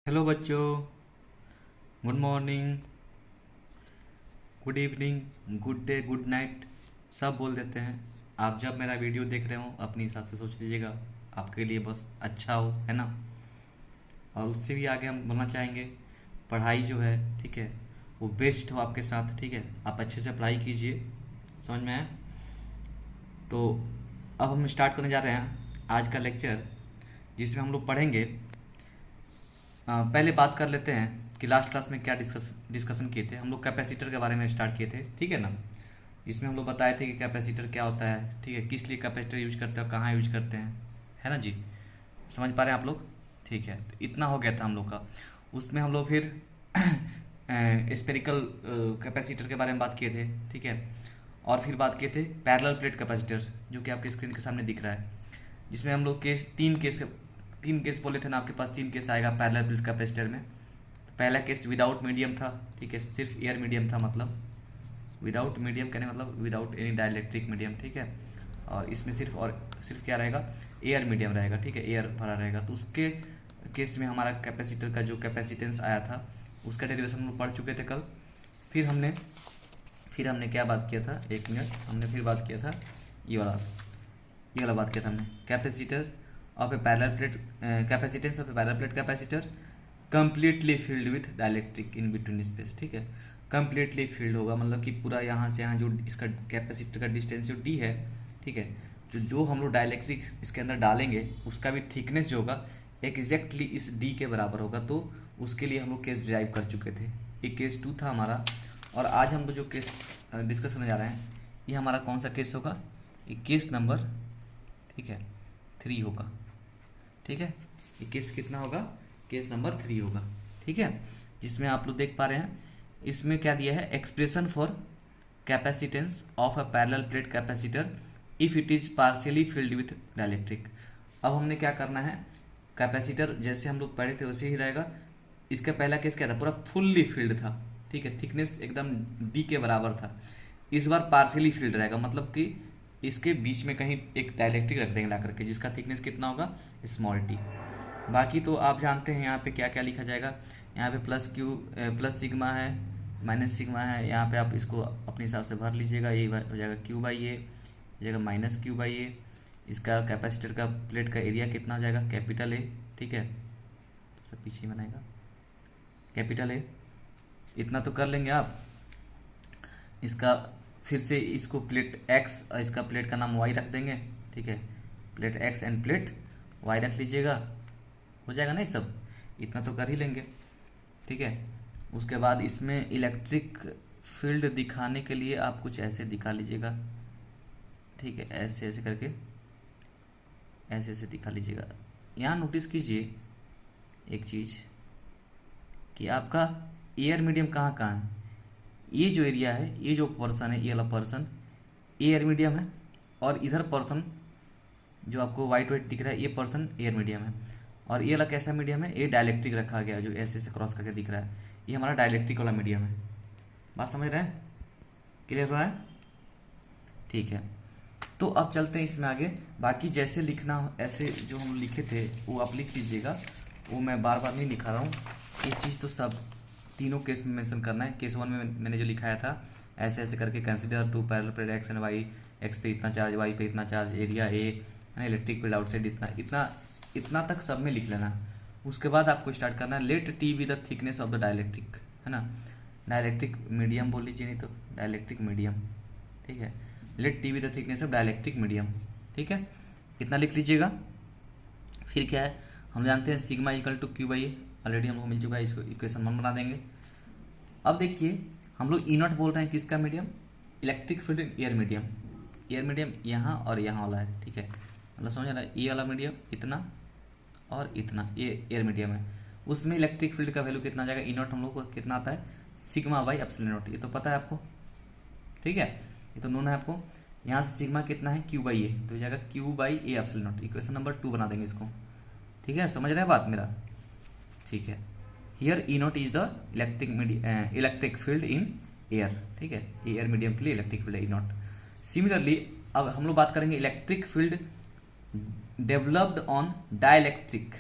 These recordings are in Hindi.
हेलो बच्चों। Good morning, good evening, good day, good night, सब बोल देते हैं। आप जब मेरा वीडियो देख रहे हो अपने हिसाब से सोच लीजिएगा, आपके लिए बस अच्छा हो, है ना। और उससे भी आगे हम बोलना चाहेंगे, पढ़ाई जो है, ठीक है, वो बेस्ट हो आपके साथ, ठीक है। आप अच्छे से पढ़ाई कीजिए, समझ में आया। तो अब हम स्टार्ट करने जा रहे हैं आज का लेक्चर, जिसमें हम लोग पढ़ेंगे। पहले बात कर लेते हैं कि लास्ट क्लास में क्या डिस्कशन किए थे। हम लोग कैपेसिटर के बारे में स्टार्ट किए थे, ठीक है ना। जिसमें हम लोग बताए थे कि कैपेसिटर क्या होता है, ठीक है, किस लिए कैपेसिटर यूज करते हैं और कहाँ यूज करते हैं, है ना जी। समझ पा रहे हैं आप लोग? ठीक है, तो इतना हो गया था हम लोग का। उसमें हम लोग फिर स्पेरिकल कैपेसिटर के बारे में बात किए थे, ठीक है। और फिर बात किए थे पैरेलल प्लेट कैपेसिटर, जो कि आपके स्क्रीन के सामने दिख रहा है। जिसमें हम लोग तीन केस बोले थे ना, आपके पास तीन केस आएगा पैरेलल प्लेट कैपेसिटर में। तो पहला केस विदाउट मीडियम था, ठीक है, सिर्फ एयर मीडियम था, मतलब विदाउट मीडियम कहने मतलब विदाउट एनी डाइलेक्ट्रिक मीडियम, ठीक है। और इसमें सिर्फ क्या रहेगा, एयर मीडियम रहेगा, ठीक है, एयर भरा रहेगा। तो उसके केस में हमारा कैपेसिटर का जो कैपेसिटेंस आया था, उसका डेरिवेशन हम लोग पढ़ चुके थे कल। फिर हमने क्या बात किया था, एक मिनट, हमने फिर बात किया था ये वाला बात किया था हमने, capacitor of A parallel plate, capacitance of A parallel plate capacitor completely filled with dielectric in between space, ठीक है। कंप्लीटली फिल्ड होगा मतलब कि पूरा यहाँ से यहाँ जो इसका कैपेसिटर का डिस्टेंस जो डी है, ठीक है, जो हम लोग डाइलेक्ट्रिक इसके अंदर डालेंगे उसका भी थिकनेस जो होगा एग्जैक्टली इस डी के बराबर होगा। तो उसके लिए हम लोग केस ड्राइव कर चुके थे, एक केस 2 था हमारा। और आज हम लोग जो केस डिस्कस करने जा रहे हैं, ये हमारा कौन सा केस होगा, ये केस नंबर, ठीक है, 3 होगा, ठीक है। ये केस कितना होगा, केस नंबर 3 होगा, ठीक है। जिसमें आप लोग देख पा रहे हैं, इसमें क्या दिया है, expression for capacitance of a parallel plate capacitor if it is partially filled with dielectric. अब हमने क्या करना है, कैपेसिटर जैसे हम लोग पढ़े थे वैसे ही रहेगा। इसका पहला केस क्या था, पूरा फुल्ली फील्ड था, ठीक है, थिकनेस एकदम डी के बराबर था। इस बार पार्शियली फील्ड रहेगा, मतलब कि इसके बीच में कहीं एक डाइलेक्ट्रिक रख देंगे ला करके, जिसका थिकनेस कितना होगा, स्मॉल टी। बाकी तो आप जानते हैं यहाँ पे क्या क्या लिखा जाएगा। यहाँ पे प्लस सिग्मा है, माइनस सिग्मा है। यहाँ पे आप इसको अपने हिसाब से भर लीजिएगा, ये हो जाएगा क्यू बाई ए, हो जाएगा माइनस क्यू बाई ए। इसका कैपेसिटर का प्लेट का एरिया कितना हो जाएगा, कैपिटल ए, ठीक है, सब पीछे बनाएगा, कैपिटल ए। इतना तो कर लेंगे आप। इसका फिर से इसको प्लेट एक्स और इसका प्लेट का नाम वाई रख देंगे, ठीक है, plate X and plate Y रख लीजिएगा, हो जाएगा ना ये सब। इतना तो कर ही लेंगे, ठीक है। उसके बाद इसमें इलेक्ट्रिक फील्ड दिखाने के लिए आप कुछ ऐसे दिखा लीजिएगा, ठीक है, ऐसे ऐसे करके ऐसे ऐसे दिखा लीजिएगा। यहाँ नोटिस कीजिए एक चीज़ कि आपका एयर मीडियम कहाँ कहाँ है। ये जो एरिया है, ये जो पर्सन है, ये वाला पर्सन एयर मीडियम है, और इधर पर्सन जो आपको वाइट वाइट दिख रहा है, ये पर्सन एयर मीडियम है। और ये वाला कैसा मीडियम है, ये डायलेक्ट्रिक रखा गया है, जो ऐसे ऐसे क्रॉस करके दिख रहा है, ये हमारा डायलेक्ट्रिक वाला मीडियम है। बात समझ रहे हैं, क्लियर हो रहा है, ठीक है। तो अब चलते हैं इसमें आगे। बाकी जैसे लिखना ऐसे जो हम लिखे थे वो आप लिख लीजिएगा, वो मैं बार बार नहीं लिखा रहा हूँ। ये चीज़ तो सब तीनों केस में मेंशन करना है। केस 1 में मैंने जो लिखाया था, ऐसे ऐसे करके consider two parallel plate X and Y, X पे इतना चार्ज, वाई पे इतना चार्ज, एरिया ए, है ना, इलेक्ट्रिक फील्ड आउटसाइड इतना इतना इतना तक सब में लिख लेना। उसके बाद आपको स्टार्ट करना है, let T be the thickness of the dielectric, है ना, डायलेक्ट्रिक मीडियम बोल लीजिए, नहीं तो डायलेक्ट्रिक मीडियम, ठीक है। Let T be the thickness of dielectric medium, ठीक है, इतना लिख लीजिएगा। फिर क्या है, हम जानते हैं sigma equal to Q by A, already हमको मिल चुका है, इसको इक्वेशन 1 बना देंगे। अब देखिए हम लोग ई नॉट बोल रहे हैं किसका medium, electric field air medium. Air medium यहाँ और यहाँ वाला है, ठीक है, मतलब समझ रहा है, ये वाला मीडियम इतना और इतना, ये एयर मीडियम है। उसमें इलेक्ट्रिक फील्ड का वैल्यू कितना आ जाएगा, ई नॉट हम लोग को कितना आता है, सिग्मा बाई एप्सिलॉन नॉट, ये तो पता है आपको, ठीक है, ये तो नोन है आपको। यहाँ से सिग्मा कितना है, क्यू बाई ए, तो हो जाएगा Q by a epsilon not. Equation number 2 बना देंगे इसको, ठीक है, समझ रहे हैं बात मेरा, ठीक है। Here E naught is the electric field in air, ठीक है, एयर मीडियम के लिए electric field E not. Similarly अब हम लोग बात करेंगे electric field developed on dielectric.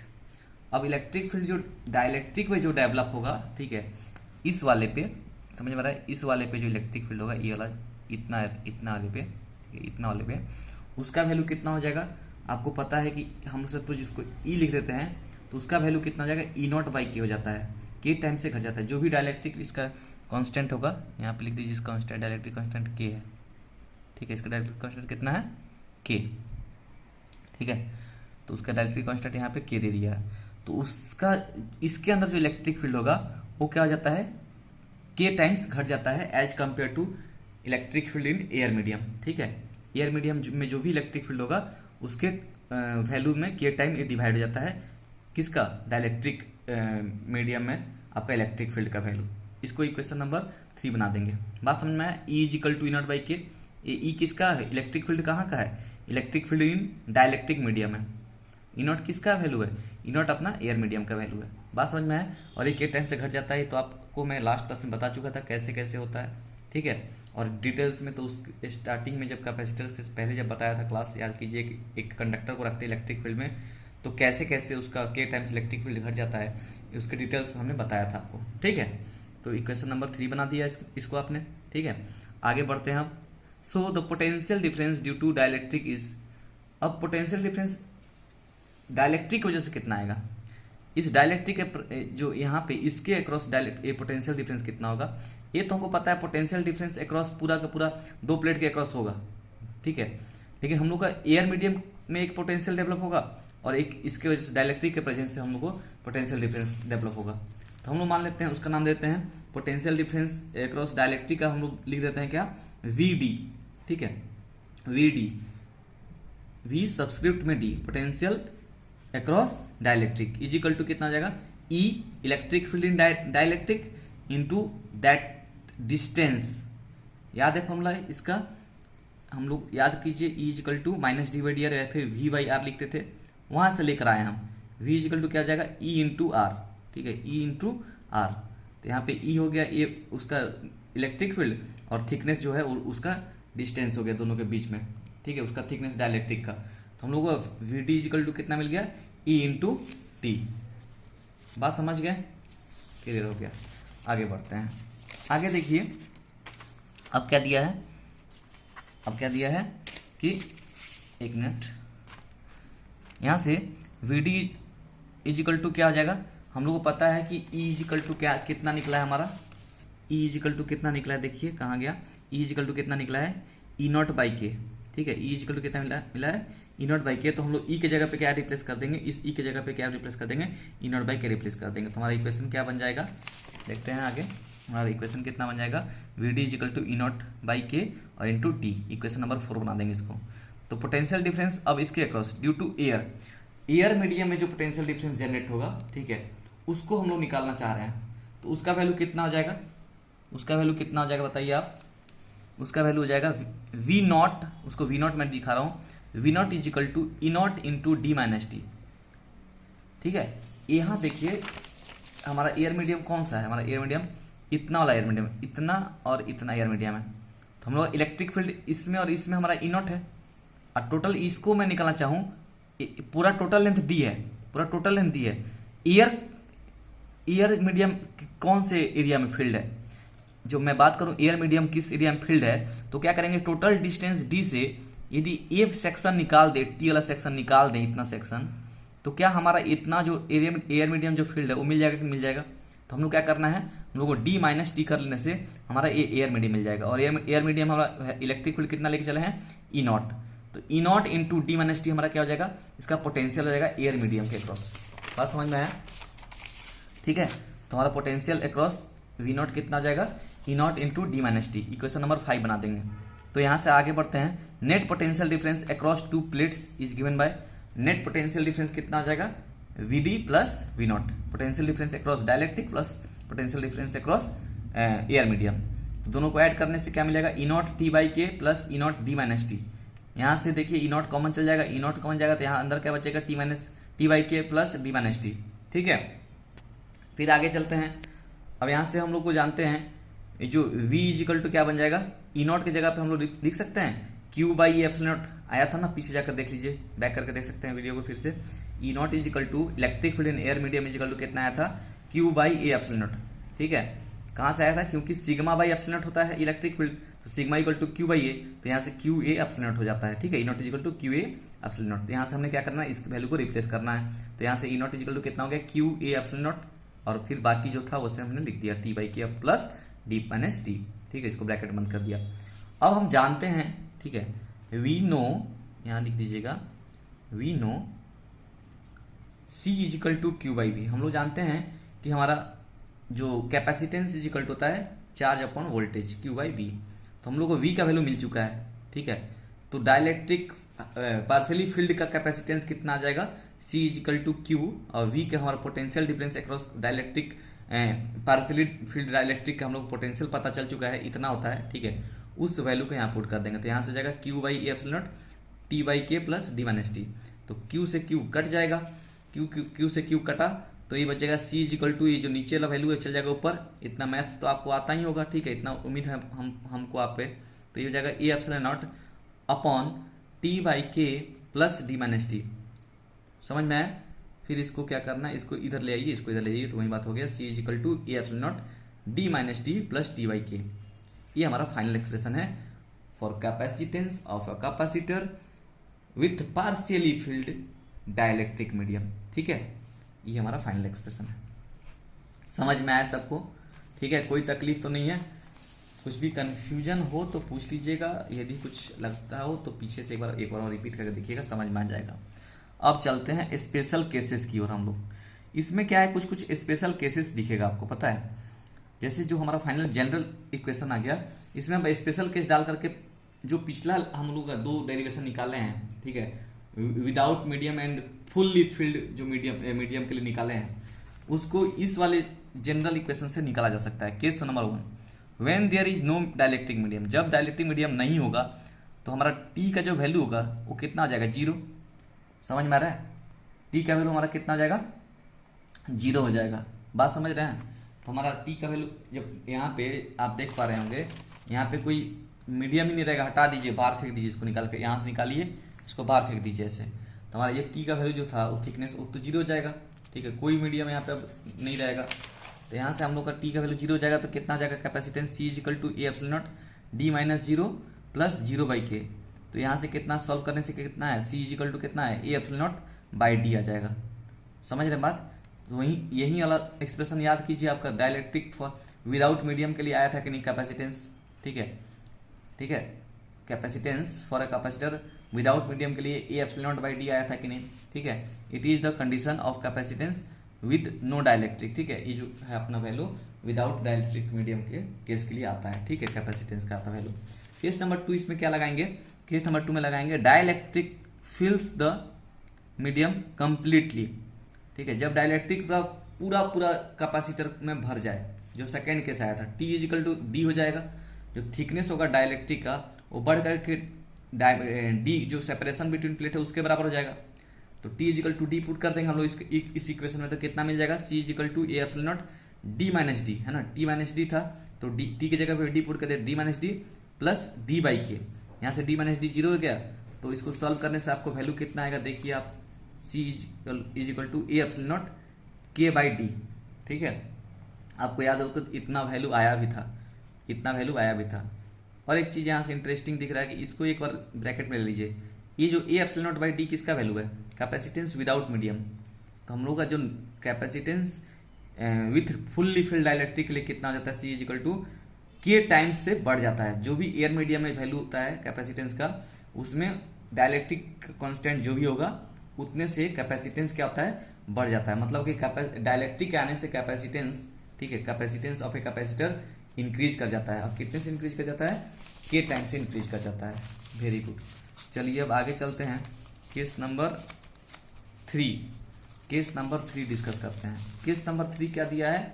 अब इलेक्ट्रिक फील्ड जो डाइलेक्ट्रिक में जो डेवलप होगा, ठीक है, इस वाले पे समझ में आ रहा है, इस वाले पे जो इलेक्ट्रिक फील्ड होगा ये वाला इतना इतना वाले पे, इतना वाले पे, उसका वैल्यू कितना हो जाएगा आपको पता है कि हम सपोज इसको ई लिख देते हैं तो उसका वैल्यू कितना हो जाएगा, ई नॉट बाई के हो जाता है, के टाइम से घट जाता है। जो भी डाइलेक्ट्रिक इसका कांस्टेंट होगा यहाँ पे लिख दीजिए, इसका कांस्टेंट डाइलेक्ट्रिक कांस्टेंट के है, ठीक है, इसका डाइलेक्ट्रिक कांस्टेंट कितना है, के, ठीक है, तो उसका डाइलेक्ट्रिक कांस्टेंट यहाँ पे के दे दिया है, तो उसका इसके अंदर जो इलेक्ट्रिक फील्ड होगा वो क्या हो जाता है, के टाइम्स घट जाता है as compared to electric field in air medium, ठीक है। एयर मीडियम में जो भी इलेक्ट्रिक फील्ड होगा उसके वैल्यू में के टाइम ये डिवाइड हो जाता है, किसका, डाइलेक्ट्रिक मीडियम में आपका इलेक्ट्रिक फील्ड का वैल्यू। इसको इक्वेशन नंबर 3 बना देंगे। बात समझ में आया, E is equal to E naught by K. E किसका है, इलेक्ट्रिक फील्ड कहाँ का है, electric field in dielectric medium है। ई नॉट किसका वैल्यू है, ई नॉट अपना एयर मीडियम का वैल्यू है। बात समझ में आया, और ये के टाइम से घट जाता है, तो आपको मैं लास्ट क्लास में बता चुका था कैसे कैसे होता है, ठीक है। और डिटेल्स में तो उस स्टार्टिंग में जब कैपेसिटर से पहले जब बताया था क्लास, याद कीजिए, एक कंडक्टर को रखते हैं इलेक्ट्रिक फील्ड में, तो कैसे कैसे उसका के टाइम्स इलेक्ट्रिक फील्ड घट जाता है, उसके डिटेल्स हमने बताया था आपको, ठीक है। तो इक्वेशन नंबर 3 बना दिया इसको आपने, ठीक है। आगे बढ़ते हैं हम। So the potential difference due to dielectric is, अब पोटेंशियल डिफरेंस डाइलेक्ट्रिक की वजह से कितना आएगा, इस डाइलेक्ट्रिक जो यहाँ पे इसके अक्रॉस ये पोटेंशियल डिफरेंस कितना होगा, ये तो हमको पता है पोटेंशियल डिफरेंस अक्रॉस पूरा का पूरा 2 प्लेट के अक्रॉस होगा, ठीक है। लेकिन हम लोग का एयर मीडियम में एक पोटेंशियल डेवलप होगा और एक इसके वजह से डाइलेक्ट्रिक के प्रेजेंस से हम लोग को पोटेंशियल डिफरेंस डेवलप होगा। तो हम लोग मान लेते हैं, उसका नाम देते हैं पोटेंशियल डिफरेंस अक्रॉस डाइलेक्ट्रिक का हम लोग लिख देते हैं क्या, वी डी, ठीक है, वी डी, वी सब्सक्रिप्ट में d, potential across dielectric is equal to कितना आ जाएगा, e electric field in dielectric into that distance. याद है फॉर्मूला इसका, हम लोग याद कीजिए, e is equal to minus d by d r या फिर वी बाई आर लिखते थे, वहां से लेकर आए हम। वी इज इक्वल टू क्या आ जाएगा, ई इंटू आर, ठीक है, ई इंटू आर। तो यहाँ पे ई हो गया ये उसका इलेक्ट्रिक फील्ड, और थिकनेस जो है उसका डिस्टेंस हो गया दोनों के बीच में, ठीक है, उसका थिकनेस डाइलेक्ट्रिक का। तो हम लोग को V D is equal to कितना मिल गया, ई इंटू टी। बात समझ गए, क्लियर हो गया। आगे बढ़ते हैं, आगे देखिए अब क्या दिया है, अब क्या दिया है कि एक मिनट, यहाँ से V D is equal to क्या हो जाएगा, हम लोग को पता है कि ई इज इक्वल टू क्या कितना निकला है हमारा, ई इज इक्वल टू कितना निकला है, देखिए कहाँ गया, ई इज इक्वल टू कितना निकला है, ई नॉट बाई के, ठीक है, ई इज इक्वल टू कितना मिला है, ई नॉट बाई के। तो हम लोग ई के जगह पे क्या रिप्लेस कर देंगे, इस ई के जगह पे क्या रिप्लेस कर देंगे, ई नॉट बाई के रिप्लेस कर देंगे। तो हमारा इक्वेशन क्या बन जाएगा, देखते हैं आगे हमारा इक्वेशन कितना बन जाएगा, we D is equal to E naught by K और इंटू टी, इक्वेशन नंबर 4 बना देंगे इसको। तो पोटेंशियल डिफरेंस अब इसके across due to air, air medium में जो पोटेंशियल डिफरेंस जनरेट होगा, ठीक है, उसको हम लोग निकालना चाह रहे हैं। तो उसका वैल्यू कितना हो जाएगा, उसका वैल्यू कितना हो जाएगा बताइए आप, उसका वैल्यू हो जाएगा वी नॉट, उसको वी नॉट मैं दिखा रहा हूँ, V naught is equal to E naught into D minus T, ठीक है। यहाँ देखिए हमारा एयर मीडियम कौन सा है, हमारा एयर मीडियम इतना वाला एयर मीडियम, इतना और इतना एयर मीडियम है। तो हम लोग इलेक्ट्रिक फील्ड इसमें और इसमें हमारा ई नॉट है, और टोटल इसको मैं निकालना चाहूँ, पूरा टोटल लेंथ डी है, पूरा टोटल लेंथ डी है। एयर मीडियम कौन से एरिया में फील्ड है, जो मैं बात करूं एयर मीडियम किस एरिया में फील्ड है, तो क्या करेंगे, टोटल डिस्टेंस डी से यदि ए सेक्शन निकाल दे, टी वाला सेक्शन निकाल दे, इतना सेक्शन, तो क्या हमारा इतना जो एयर मीडियम जो फील्ड है वो मिल जाएगा कि मिल जाएगा। तो हम लोग क्या करना है, हम लोग को डी माइनस टी कर लेने से हमारा ये एयर मीडियम मिल जाएगा। और एयर मीडियम हमारा इलेक्ट्रिक फील्ड कितना लेके चले हैं, ई नॉट। तो e naught into D minus t हमारा क्या हो जाएगा, इसका पोटेंशियल हो जाएगा एयर मीडियम के अक्रॉस। बात समझ में आया, ठीक है। तो हमारा पोटेंशियल अक्रॉस वी नॉट कितना हो जाएगा, e naught into D minus t, equation number 5 बना देंगे। तो यहाँ से आगे बढ़ते हैं, net potential difference across 2 plates is given by, net potential difference कितना हो जाएगा, we d plus v naught, potential difference across dielectric plus potential difference across air medium. तो दोनों को ऐड करने से क्या मिलेगा, e naught t by k plus e naught D minus T. यहाँ से देखिए ई नॉट कॉमन चल जाएगा, ई नॉट कॉमन जाएगा, तो यहाँ अंदर क्या बचेगा, T minus T by k plus D minus T, ठीक है। फिर आगे चलते हैं, अब यहाँ से हम लोग को जानते हैं जो v इज इक्वल टू क्या बन जाएगा, ई नॉट की जगह पे हम लोग लिख सकते हैं क्यू बाई एप्सिलॉन नॉट, आया था ना, पीछे जाकर देख लीजिए, बैक करके देख सकते हैं वीडियो को फिर से। E naught is equal to electric field in air medium is equal to कितना आया था, q by a epsilon naught. ठीक है, कहाँ से आया था, क्योंकि सिग्मा बाई एप्सिलॉन नॉट होता है इलेक्ट्रिक फील्ड, तो sigma equal to Q by a, तो यहाँ से क्यू ए एप्सिलॉन नॉट हो जाता है। ठीक है, ई naught is equal to q a epsilon naught. यहाँ से हमने क्या करना है, इस वैल्यू को रिप्लेस करना है, तो यहाँ से e naught is equal to कितना हो गया, क्यू ए एप्सिलॉन नॉट, और फिर बाकी जो था उसे हमने लिख दिया T by k plus D minus T. ठीक है, इसको ब्रैकेट बंद कर दिया। अब हम जानते हैं, ठीक है, वी नो, यहाँ लिख दीजिएगा, we know C is equal to Q by V. हम लोग जानते हैं कि हमारा जो कैपेसिटेंस इज इक्वल टू होता है charge upon voltage Q by we, तो हम लोग को वी का वैल्यू मिल चुका है। ठीक है, तो डाइलेक्ट्रिक पार्शियली फील्ड का कैपेसिटेंस कितना आ जाएगा, c is equal to Q, और वी का हमारा potential difference across dielectric partially filled dielectric का हम लोग पोटेंशियल पता चल चुका है, इतना होता है। ठीक है, उस वैल्यू को यहाँ पुट कर देंगे, तो यहाँ से हो जाएगा Q by a epsilon not t by k plus D minus T. तो क्यू से क्यू कट जाएगा, क्यू से क्यू कटा, तो ये बचेगा सी इज इक्वल टू, ये जो नीचे वाला वैल्यू है चल जाएगा ऊपर। इतना मैथ तो आपको आता ही होगा। ठीक है, इतना उम्मीद है हमको आप पे, तो ये हो जाएगा ए epsilon not upon T by k plus D minus T. समझ में आया? फिर इसको क्या करना है, इसको इधर ले आइए, इसको इधर ले आइए, तो वही बात हो गया, c is equal to A epsilon naught D minus t plus t by k. ये हमारा फाइनल एक्सप्रेशन है for capacitance of a capacitor with partially filled dielectric medium. ठीक है, ये हमारा फाइनल एक्सप्रेशन है। समझ में आया सबको? ठीक है, कोई तकलीफ तो नहीं है? कुछ भी कन्फ्यूजन हो तो पूछ लीजिएगा, यदि कुछ लगता हो तो पीछे से एक बार और रिपीट करके देखिएगा, समझ में आ जाएगा। अब चलते हैं स्पेशल केसेस की ओर हम लोग। इसमें क्या है, कुछ कुछ स्पेशल केसेस दिखेगा आपको, पता है? जैसे जो हमारा फाइनल जनरल इक्वेशन आ गया, इसमें हम स्पेशल केस डाल करके जो पिछला हम लोग का दो डेरिवेशन निकाले हैं, ठीक है, without medium and fully field जो मीडियम के लिए निकाले हैं, उसको इस वाले जनरल इक्वेशन से निकाला जा सकता है। Case number 1, when there is no dielectric medium, जब डाइलेक्ट्रिक मीडियम नहीं होगा तो हमारा टी का जो वैल्यू होगा वो कितना आ जाएगा, 0। समझ में आ रहा है? टी का वैल्यू हमारा कितना आ जाएगा, 0 हो जाएगा। बात समझ रहे हैं? तो हमारा टी का वैल्यू, जब यहाँ पे आप देख पा रहे होंगे, यहाँ पे कोई मीडियम ही नहीं रहेगा, हटा दीजिए, बाहर फेंक दीजिए, इसको निकाल के यहाँ से निकालिए, इसको बाहर फेंक दीजिए ऐसे, तो हमारा ये टी का वैल्यू जो था वो थिकनेस वो तो 0 हो जाएगा। ठीक है, कोई मीडियम यहाँ पे अब नहीं रहेगा, तो यहाँ से हम लोग का टी का वैल्यू 0 हो जाएगा। तो कितना आ जाएगा capacitance, C is equal to A epsilon naught D minus 0 plus 0 by K. तो यहाँ से कितना सॉल्व करने से कितना है, सी इज इक्वल टू कितना है, a epsilon naught by d आ जाएगा। समझ रहे बात? तो वही यही वाला एक्सप्रेशन याद कीजिए, आपका डाइलेक्ट्रिक फॉर विदाउट मीडियम के लिए आया था कि नहीं, कैपेसिटेंस। ठीक है, ठीक है, capacitance for a capacitor without medium के लिए A epsilon naught by D आया था कि नहीं। ठीक है, it is the condition of capacitance with no dielectric. ठीक है, ये जो है अपना वैल्यू विदाउट डाइलेक्ट्रिक मीडियम के केस के लिए आता है। ठीक है, कैपेसिटेंस का आता वैल्यू। केस नंबर 2 इसमें क्या लगाएंगे, केस नंबर 2 में लगाएंगे डाइलेक्ट्रिक फिल्स द मीडियम कंप्लीटली। ठीक है, जब डाइलेक्ट्रिक पूरा कैपेसिटर में भर जाए, जो सेकेंड केस आया था, T is equal to D हो जाएगा, जो थिकनेस होगा डाइलेक्ट्रिक का वो बढ़ करके डी जो सेपरेशन बिटवीन प्लेट है उसके बराबर हो जाएगा। तो T is equal to D put कर देंगे हम लोग इस इक्वेशन में, तो कितना मिल जाएगा, c is equal to A epsilon naught D minus d, है ना, टी माइनस डी था तो डी टी की जगह पे डी पुट कर दे, d minus d plus d by k. यहाँ से डी माइनस डी 0 हो गया, तो इसको सॉल्व करने से आपको वैल्यू कितना आएगा, देखिए आप, c is equal to A epsilon naught k by d. ठीक है, आपको याद होगा इतना वैल्यू आया भी था, इतना वैल्यू आया भी था। और एक चीज़ यहाँ से इंटरेस्टिंग दिख रहा है कि इसको एक बार ब्रैकेट में ले लीजिए, ये जो ए एप्सिलॉन नॉट बाई डी किसका वैल्यू है, कैपेसिटेंस विदाउट मीडियम। तो हम लोग का जो capacitance with fully field dielectric के लिए कितना हो जाता है, सी इज इक्वल टू के टाइम्स से बढ़ जाता है। जो भी एयर मीडियम में वैल्यू होता है कैपेसिटेंस का, उसमें डाइलेक्ट्रिक कांस्टेंट जो भी होगा उतने से कैपेसिटेंस क्या होता है, बढ़ जाता है। मतलब कि डाइलेक्ट्रिक के आने से कैपेसिटेंस, ठीक है, capacitance of a capacitor increase कर जाता है। अब कितने से इंक्रीज कर जाता है, के टाइम से इंक्रीज कर जाता है। Very good. चलिए अब आगे चलते हैं, case number 3, case number 3 discuss करते हैं। केस नंबर 3 क्या दिया है,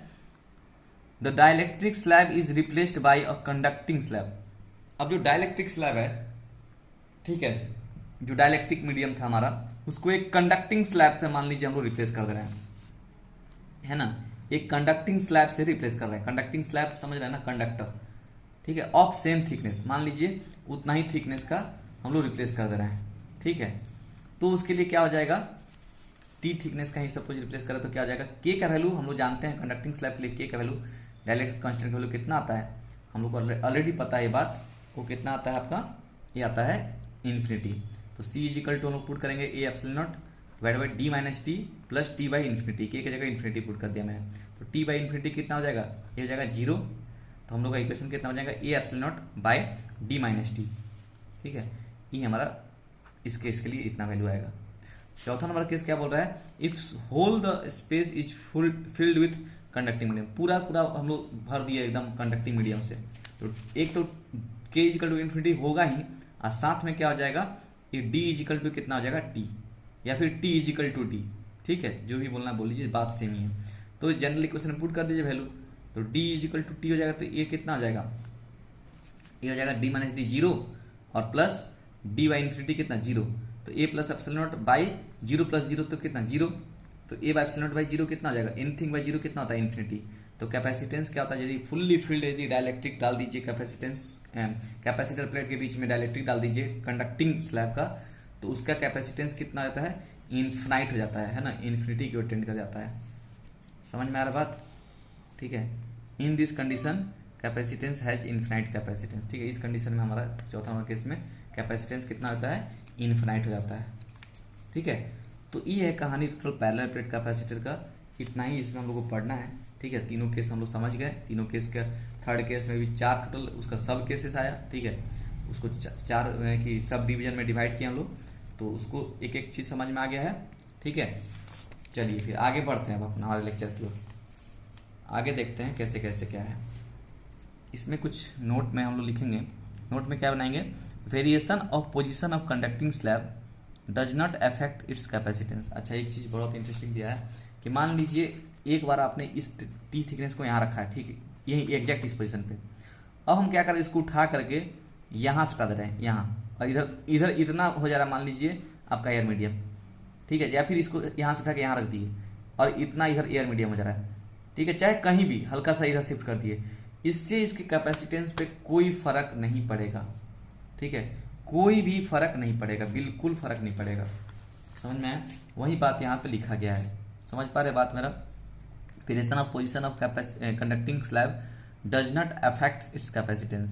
the dielectric slab is replaced by a conducting slab. अब जो डाइलेक्ट्रिक स्लैब है, ठीक है, जो डाइलेक्ट्रिक मीडियम था हमारा, उसको एक कंडक्टिंग स्लैब से मान लीजिए हम लोग रिप्लेस कर दे रहे हैं, है ना, एक कंडक्टिंग स्लैब से रिप्लेस कर रहे हैं। कंडक्टिंग स्लैब समझ रहे हैं ना, कंडक्टर, ठीक है, ऑफ सेम थिकनेस, मान लीजिए उतना ही थिकनेस का हम लोग रिप्लेस कर दे रहे हैं। ठीक है, तो उसके लिए क्या हो जाएगा, टी थिकनेस का ही सपोज रिप्लेस करें तो क्या हो जाएगा, के का वैल्यू हम लोग जानते हैं कंडक्टिंग स्लैब के लिए के का वैल्यू, डाइलेक्ट्रिक कांस्टेंट का वैल्यू कितना आता है, हम लोग को ऑलरेडी पता है ये बात, वो कितना आता है आपका, ये आता है इन्फिनिटी। तो सी इज इक्वल टू हम लोग पुट करेंगे ए epsilon not divide by D minus t plus t by infinity, के जगह इन्फिनिटी पुट कर दिया मैंने, तो टी बाई इन्फिनिटी कितना हो जाएगा, ये हो जाएगा 0, तो हम लोग का इक्वेशन कितना हो जाएगा, ए epsilon naught by D minus T, ठीक है, ये हमारा इस केस के लिए इतना वैल्यू आएगा। चौथा नंबर केस क्या बोल रहा है, if whole the space is full filled with conducting medium, पूरा पूरा हम लोग भर दिए एकदम कंडक्टिंग मीडियम से, तो एक तो के इजिकल टू इन्फिनिटी होगा ही, और साथ में क्या हो जाएगा, ये डी इजिकल टू कितना हो जाएगा टी, या फिर टी इजिकल टू डी, ठीक है, जो भी बोलना बोल लीजिए, बात सेम ही है। तो जनरल इक्वेशन में पुट कर दीजिए वैल्यू, तो डी इजिकल टू टी हो जाएगा, तो ये कितना हो जाएगा, ये हो जाएगा डी माइनस डी 0 और प्लस डी बाई इन्फिनिटी कितना 0, तो a plus epsilon naught by 0 plus 0 तो कितना 0, तो a by epsilon naught by 0 कितना हो जाएगा, एनीथिंग बाई 0 कितना होता है इन्फिनिटी। तो कैपेसिटेंस क्या होता है, यदि फुल्ली फिल्ड यदि डाइलेक्ट्रिक डाल दीजिए कैपेसिटेंस, कैपेसिटर प्लेट के बीच में डाइलेक्ट्रिक डाल दीजिए कंडक्टिंग स्लैब का, तो उसका कैपेसिटेंस कितना रहता है, इन्फिनाइट हो जाता है ना, इन्फिनिटी की ओर टेंड कर जाता है। समझ में आ रहा बात, ठीक है। In this condition capacitance has infinite capacitance, ठीक है, इस कंडीशन में हमारा चौथा नंबर केस में कैपेसिटेंस कितना होता है, इन्फिनाइट हो जाता है, ठीक है। तो ये है कहानी टोटल पैरेलल प्लेट कैपेसिटर का, इतना ही इसमें हम लोग को पढ़ना है, ठीक है। तीनों केस हम लोग समझ गए, तीनों केस का थर्ड केस में भी 4 टोटल उसका सब केसेस आया, ठीक है, उसको 4 की सब डिवीजन में डिवाइड किया हम लोग, तो उसको एक एक चीज़ समझ में आ गया है, ठीक है। चलिए फिर आगे बढ़ते हैं अब अपना हमारे लेक्चर की ओर, आगे देखते हैं कैसे कैसे क्या है। इसमें कुछ नोट में हम लोग लिखेंगे, नोट में क्या बनाएंगे, variation of position of conducting slab does not affect it's capacitance. अच्छा, एक चीज़ बहुत इंटरेस्टिंग दिया है कि मान लीजिए एक बार आपने इस टी थिकनेस को यहाँ रखा है, ठीक है, यही एग्जैक्ट इस पोजीशन पे, अब हम क्या करें, इसको उठा करके यहाँ सटा दे रहे हैं यहाँ, और इधर इधर इतना हो जा रहा है, मान लीजिए आपका एयर मीडियम, ठीक है, या फिर इसको यहाँ से उठा के यहाँ रख दिए और इतना इधर एयर मीडियम हो जा रहा है, ठीक है, चाहे कहीं भी हल्का सा इधर शिफ्ट कर दिए, इससे इसके कैपेसिटेंस पे कोई फर्क नहीं पड़ेगा, ठीक है, कोई भी फर्क नहीं पड़ेगा, बिल्कुल फर्क नहीं पड़ेगा। समझ में आया, वही बात यहाँ पे लिखा गया है, समझ पा रहे बात मेरा। Variation of position of conducting slab does not affect it's capacitance,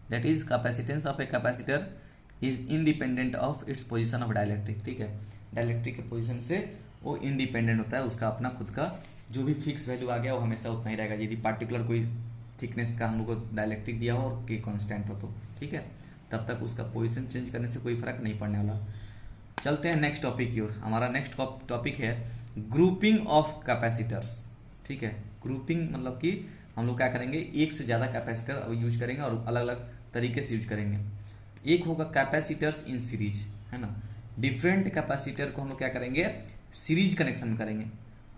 that is capacitance of a capacitor is independent of its position of dielectric, ठीक है, डाइलेक्ट्रिक के पोजीशन से वो इंडिपेंडेंट होता है, उसका अपना खुद का जो भी फिक्स वैल्यू आ गया वो हमेशा उतना ही रहेगा, यदि पार्टिकुलर कोई थिकनेस का हम लोग को डाइलेक्ट्रिक दिया हो और के कांस्टेंट हो तो, ठीक है, तब तक उसका पोजीशन चेंज करने से कोई फर्क नहीं पड़ने वाला। चलते हैं नेक्स्ट टॉपिक की ओर। हमारा नेक्स्ट टॉपिक है ग्रुपिंग ऑफ कैपेसिटर्स, ठीक है। ग्रुपिंग मतलब कि हम लोग क्या करेंगे, एक से ज़्यादा कैपेसिटर यूज करेंगे और अलग अलग तरीके से यूज करेंगे। एक होगा कैपेसिटर्स इन सीरीज, है ना, डिफरेंट कैपेसिटर को हम लोग क्या करेंगे, सीरीज कनेक्शन करेंगे।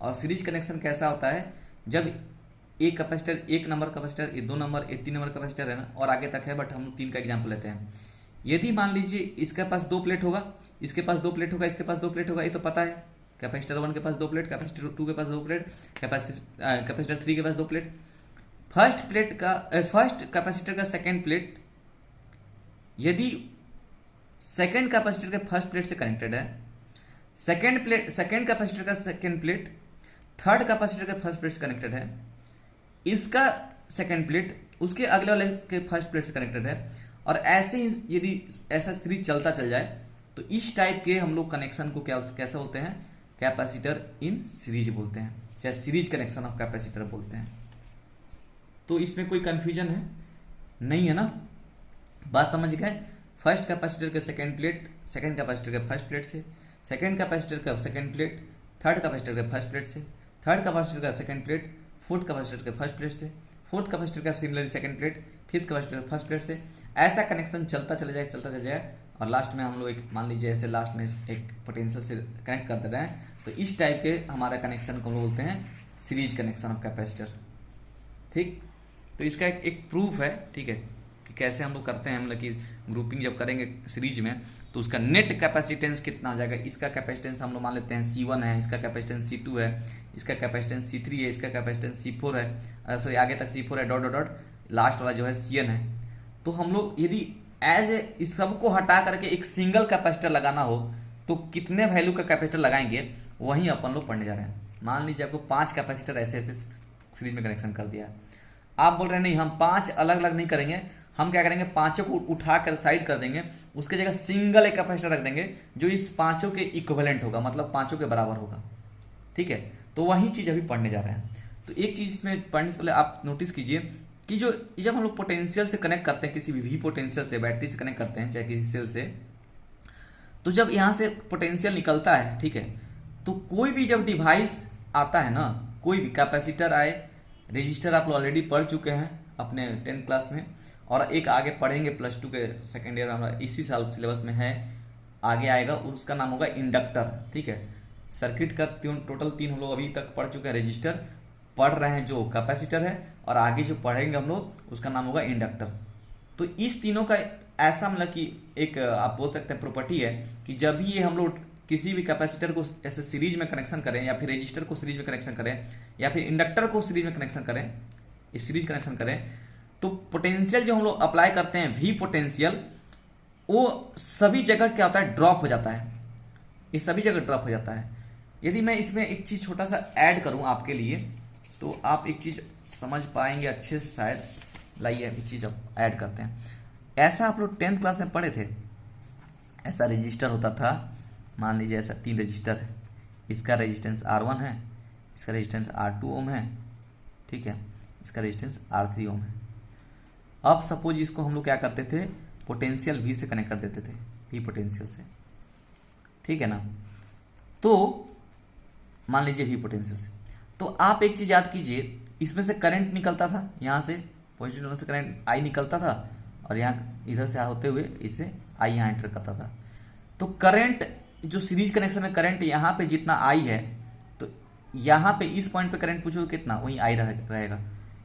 और सीरीज कनेक्शन कैसा होता है, जब एक कैपेसिटर, एक नंबर कैपेसिटर, ये 2 नंबर, ये 3 नंबर कैपेसिटर है ना, और आगे तक है, बट हम लोग 3 का एग्जाम्पल लेते हैं। यदि मान लीजिए इसके पास 2 प्लेट होगा, इसके पास 2 प्लेट होगा, इसके पास 2 प्लेट होगा, ये तो पता है, कैपेसिटर 1 के पास 2 प्लेट, कैपेसिटर 2 के पास 2 प्लेट, कैपेसिटर 3 के पास 2 प्लेट। फर्स्ट कैपेसिटर का सेकेंड प्लेट यदि सेकेंड कैपेसिटर के फर्स्ट प्लेट से कनेक्टेड है, सेकेंड कैपेसिटर का सेकेंड प्लेट थर्ड कैपेसिटर के फर्स्ट प्लेट से कनेक्टेड है, इसका सेकेंड प्लेट उसके अगले वाले के फर्स्ट प्लेट से कनेक्टेड है, और ऐसे ही यदि ऐसा सीरीज चलता चल जाए तो इस टाइप के हम लोग कनेक्शन को क्या कैसे बोलते हैं, कैपेसिटर इन सीरीज बोलते हैं, चाहे सीरीज कनेक्शन ऑफ कैपेसिटर बोलते हैं। तो इसमें कोई कंफ्यूजन है नहीं है ना, बात समझ गए। फर्स्ट कैपेसिटर के सेकेंड प्लेट सेकेंड कैपेसिटर के फर्स्ट प्लेट से, सेकेंड कैपेसिटर का सेकेंड प्लेट थर्ड कैपेसिटर के फर्स्ट प्लेट से, थर्ड कैपेसिटर का सेकेंड प्लेट फोर्थ कैपेसिटर के फर्स्ट प्लेट से, फोर्थ कैपेसिटर का similarly second plate fifth capacitor के फर्स्ट प्लेट से, ऐसा कनेक्शन चलता चला जाए, और लास्ट में हम लोग एक मान लीजिए ऐसे लास्ट में एक पोटेंशियल से कनेक्ट कर दे रहे हैं, तो इस टाइप के हमारा कनेक्शन को हम लोग बोलते हैं सीरीज कनेक्शन ऑफ कैपेसिटर, ठीक। तो इसका एक प्रूफ है, ठीक है, कि कैसे हम लोग करते हैं, हम लोग की ग्रुपिंग जब करेंगे सीरीज में तो उसका नेट कैपेसिटेंस कितना हो जाएगा। इसका कैपेसिटेंस हम लोग मान लेते हैं C1 है, इसका कैपेसिटेंस C2 है, इसका कैपेसिटेंस C3 है, इसका कैपेसिटेंस C4 है, सॉरी आगे तक C4 है, डॉट डॉट डॉट लास्ट वाला जो है Cn है। तो हम लोग यदि एज ए इस सबको हटा करके एक सिंगल कैपेसिटर लगाना हो तो कितने वैल्यू का कैपेसिटर लगाएंगे, वहीं अपन लोग पढ़ने जा रहे हैं। मान लीजिए आपको 5 कैपेसिटर ऐसे ऐसे सीरीज में कनेक्शन कर दिया है, आप बोल रहे हैं नहीं हम 5 अलग अलग नहीं करेंगे, हम क्या करेंगे पांचों को उठा कर साइड कर देंगे, उसके जगह सिंगल एक कैपेसिटर रख देंगे जो इस पांचों के इक्विवेलेंट होगा, मतलब पांचों के बराबर होगा। ठीक है, तो वही चीज़ अभी पढ़ने जा रहे हैं। तो एक चीज़ इसमें पढ़ने से पहले आप नोटिस कीजिए कि जो जब हम लोग पोटेंशियल से कनेक्ट करते हैं, किसी भी पोटेंशियल से बैटरी से कनेक्ट करते हैं चाहे किसी सेल से, तो जब यहाँ से पोटेंशियल निकलता है, ठीक है, तो कोई भी जब डिवाइस आता है ना, कोई भी कैपेसिटर आए, रजिस्टर आप लोग ऑलरेडी पढ़ चुके हैं अपने 10th क्लास में, और एक आगे पढ़ेंगे +2 के सेकेंड ईयर हमारा इसी साल सिलेबस में है, आगे आएगा, उसका नाम होगा इंडक्टर। ठीक है, सर्किट का टोटल 3 हम लोग अभी तक पढ़ चुके हैं, रजिस्टर पढ़ रहे हैं जो कैपेसिटर है, और आगे जो पढ़ेंगे हम लोग उसका नाम होगा इंडक्टर। तो इस तीनों का ऐसा मतलब कि एक आप बोल सकते हैं प्रॉपर्टी है कि जब भी ये हम लोग किसी भी कैपेसिटर को ऐसे सीरीज में कनेक्शन करें, या फिर रजिस्टर को सीरीज में कनेक्शन करें, या फिर इंडक्टर को सीरीज में कनेक्शन करें, इस सीरीज कनेक्शन करें, तो पोटेंशियल जो हम लोग अप्लाई करते हैं वी पोटेंशियल, वो सभी जगह क्या होता है, ड्रॉप हो जाता है, ये सभी जगह ड्रॉप हो जाता है। यदि मैं इसमें एक चीज़ छोटा सा ऐड करूं आपके लिए, तो आप एक चीज़ समझ पाएंगे अच्छे से शायद। लाइए एक चीज़ अब ऐड करते हैं। ऐसा आप लोग 10th क्लास में पढ़े थे, ऐसा रजिस्टर होता था, मान लीजिए ऐसा 3 रजिस्टर है, इसका रेजिस्टेंस R1 है, इसका रेजिस्टेंस R2 ओम है, ठीक है, इसका रेजिस्टेंस R3 ओम है। अब सपोज इसको हम लोग क्या करते थे, पोटेंशियल V से कनेक्ट कर देते थे, V पोटेंशियल से, ठीक है ना। तो मान लीजिए V पोटेंशियल से, तो आप एक चीज़ याद कीजिए, इसमें से करंट निकलता था, यहाँ से पॉजिटिव से करंट I निकलता था, और यहाँ इधर से होते हुए इससे I यहाँ एंटर करता था। तो करंट जो सीरीज कनेक्शन में करंट यहाँ पे जितना I है, तो यहाँ पे इस पॉइंट पे करंट पूछो कितना, वही I रहेगा।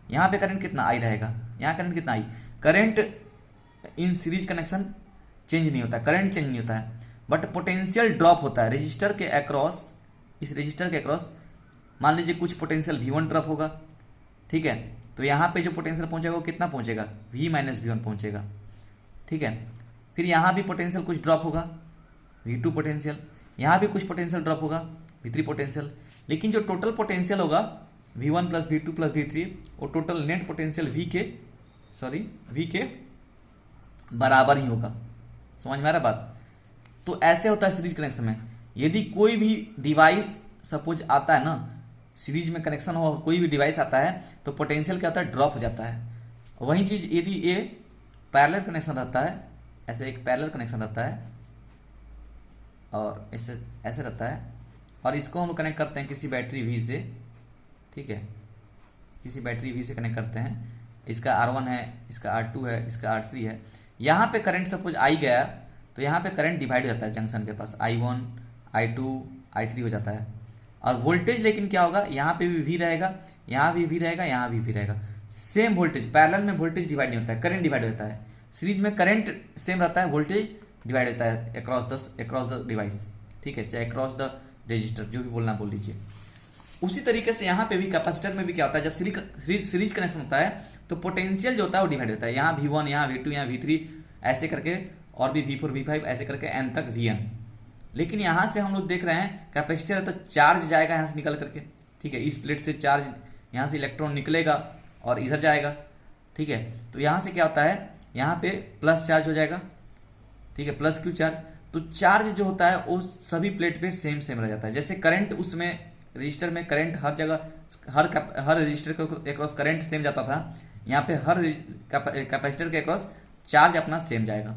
यहाँ पे करंट कितना I रहेगा, यहाँ करंट कितना I। Current in series connection change नहीं होता, करंट चेंज नहीं होता है, बट पोटेंशियल ड्रॉप होता है रजिस्टर के अक्रॉस। इस रजिस्टर के अक्रॉस मान लीजिए कुछ पोटेंशियल V1 ड्रॉप होगा, ठीक है, तो यहाँ पे जो पोटेंशियल पहुँचेगा वो कितना पहुँचेगा, V - V1 पहुँचेगा, ठीक है। फिर यहाँ भी पोटेंशियल कुछ ड्रॉप होगा, V2 पोटेंशियल, यहाँ भी कुछ पोटेंशियल ड्रॉप होगा, V3 पोटेंशियल, लेकिन जो टोटल पोटेंशियल होगा V1 + V2 + V3, वो टोटल नेट पोटेंशियल V के बराबर ही होगा। समझ में आ रहा बात। तो ऐसे होता है सीरीज कनेक्शन में, यदि कोई भी डिवाइस सपोज आता है ना, सीरीज में कनेक्शन हो और कोई भी डिवाइस आता है, तो पोटेंशियल क्या होता है, ड्रॉप हो जाता है। वही चीज़ यदि ये पैरेलल कनेक्शन रहता है, ऐसे एक पैरेलल कनेक्शन रहता है और ऐसे ऐसे रहता है, और इसको हम कनेक्ट करते हैं किसी बैटरी V से, ठीक है, किसी बैटरी V से कनेक्ट करते हैं, इसका R1 है, इसका R2 है, इसका R3 है। यहाँ पे करंट सपोज I गया, तो यहाँ पे करंट डिवाइड हो जाता है जंक्शन के पास, I1 I2 I3 हो जाता है। और वोल्टेज लेकिन क्या होगा, यहाँ पे भी V रहेगा, यहाँ भी V रहेगा, यहाँ भी V रहेगा, सेम वोल्टेज। पैरेलल में वोल्टेज डिवाइड नहीं होता है, करंट डिवाइड होता है। सीरीज में करंट सेम रहता है, वोल्टेज डिवाइड होता है अक्रॉस द डिवाइस, ठीक है, चाहे अक्रॉस द रजिस्टर, जो भी बोलना बोल लीजिए। उसी तरीके से यहाँ पे भी कैपेसिटर में भी क्या होता है, जब सीरीज कनेक्शन होता है तो पोटेंशियल जो होता है वो डिवाइड होता है, यहाँ V1, यहाँ V2, यहाँ V3, ऐसे करके, और भी V4 V5 ऐसे करके n तक Vn। लेकिन यहाँ से हम लोग देख रहे हैं कैपेसिटर है तो चार्ज जाएगा यहाँ से निकल करके, ठीक है, इस प्लेट से चार्ज, यहाँ से इलेक्ट्रॉन निकलेगा और इधर जाएगा, ठीक है। तो यहाँ से क्या होता है, यहाँ पे प्लस चार्ज हो जाएगा, ठीक है, प्लस Q चार्ज। तो चार्ज जो होता है वो सभी प्लेट पे सेम रह जाता है। जैसे करंट उसमें रजिस्टर में करंट हर जगह हर रजिस्टर के अक्रॉस करंट सेम जाता था, यहाँ पे हर कैपेसिटर के अक्रॉस चार्ज अपना सेम जाएगा,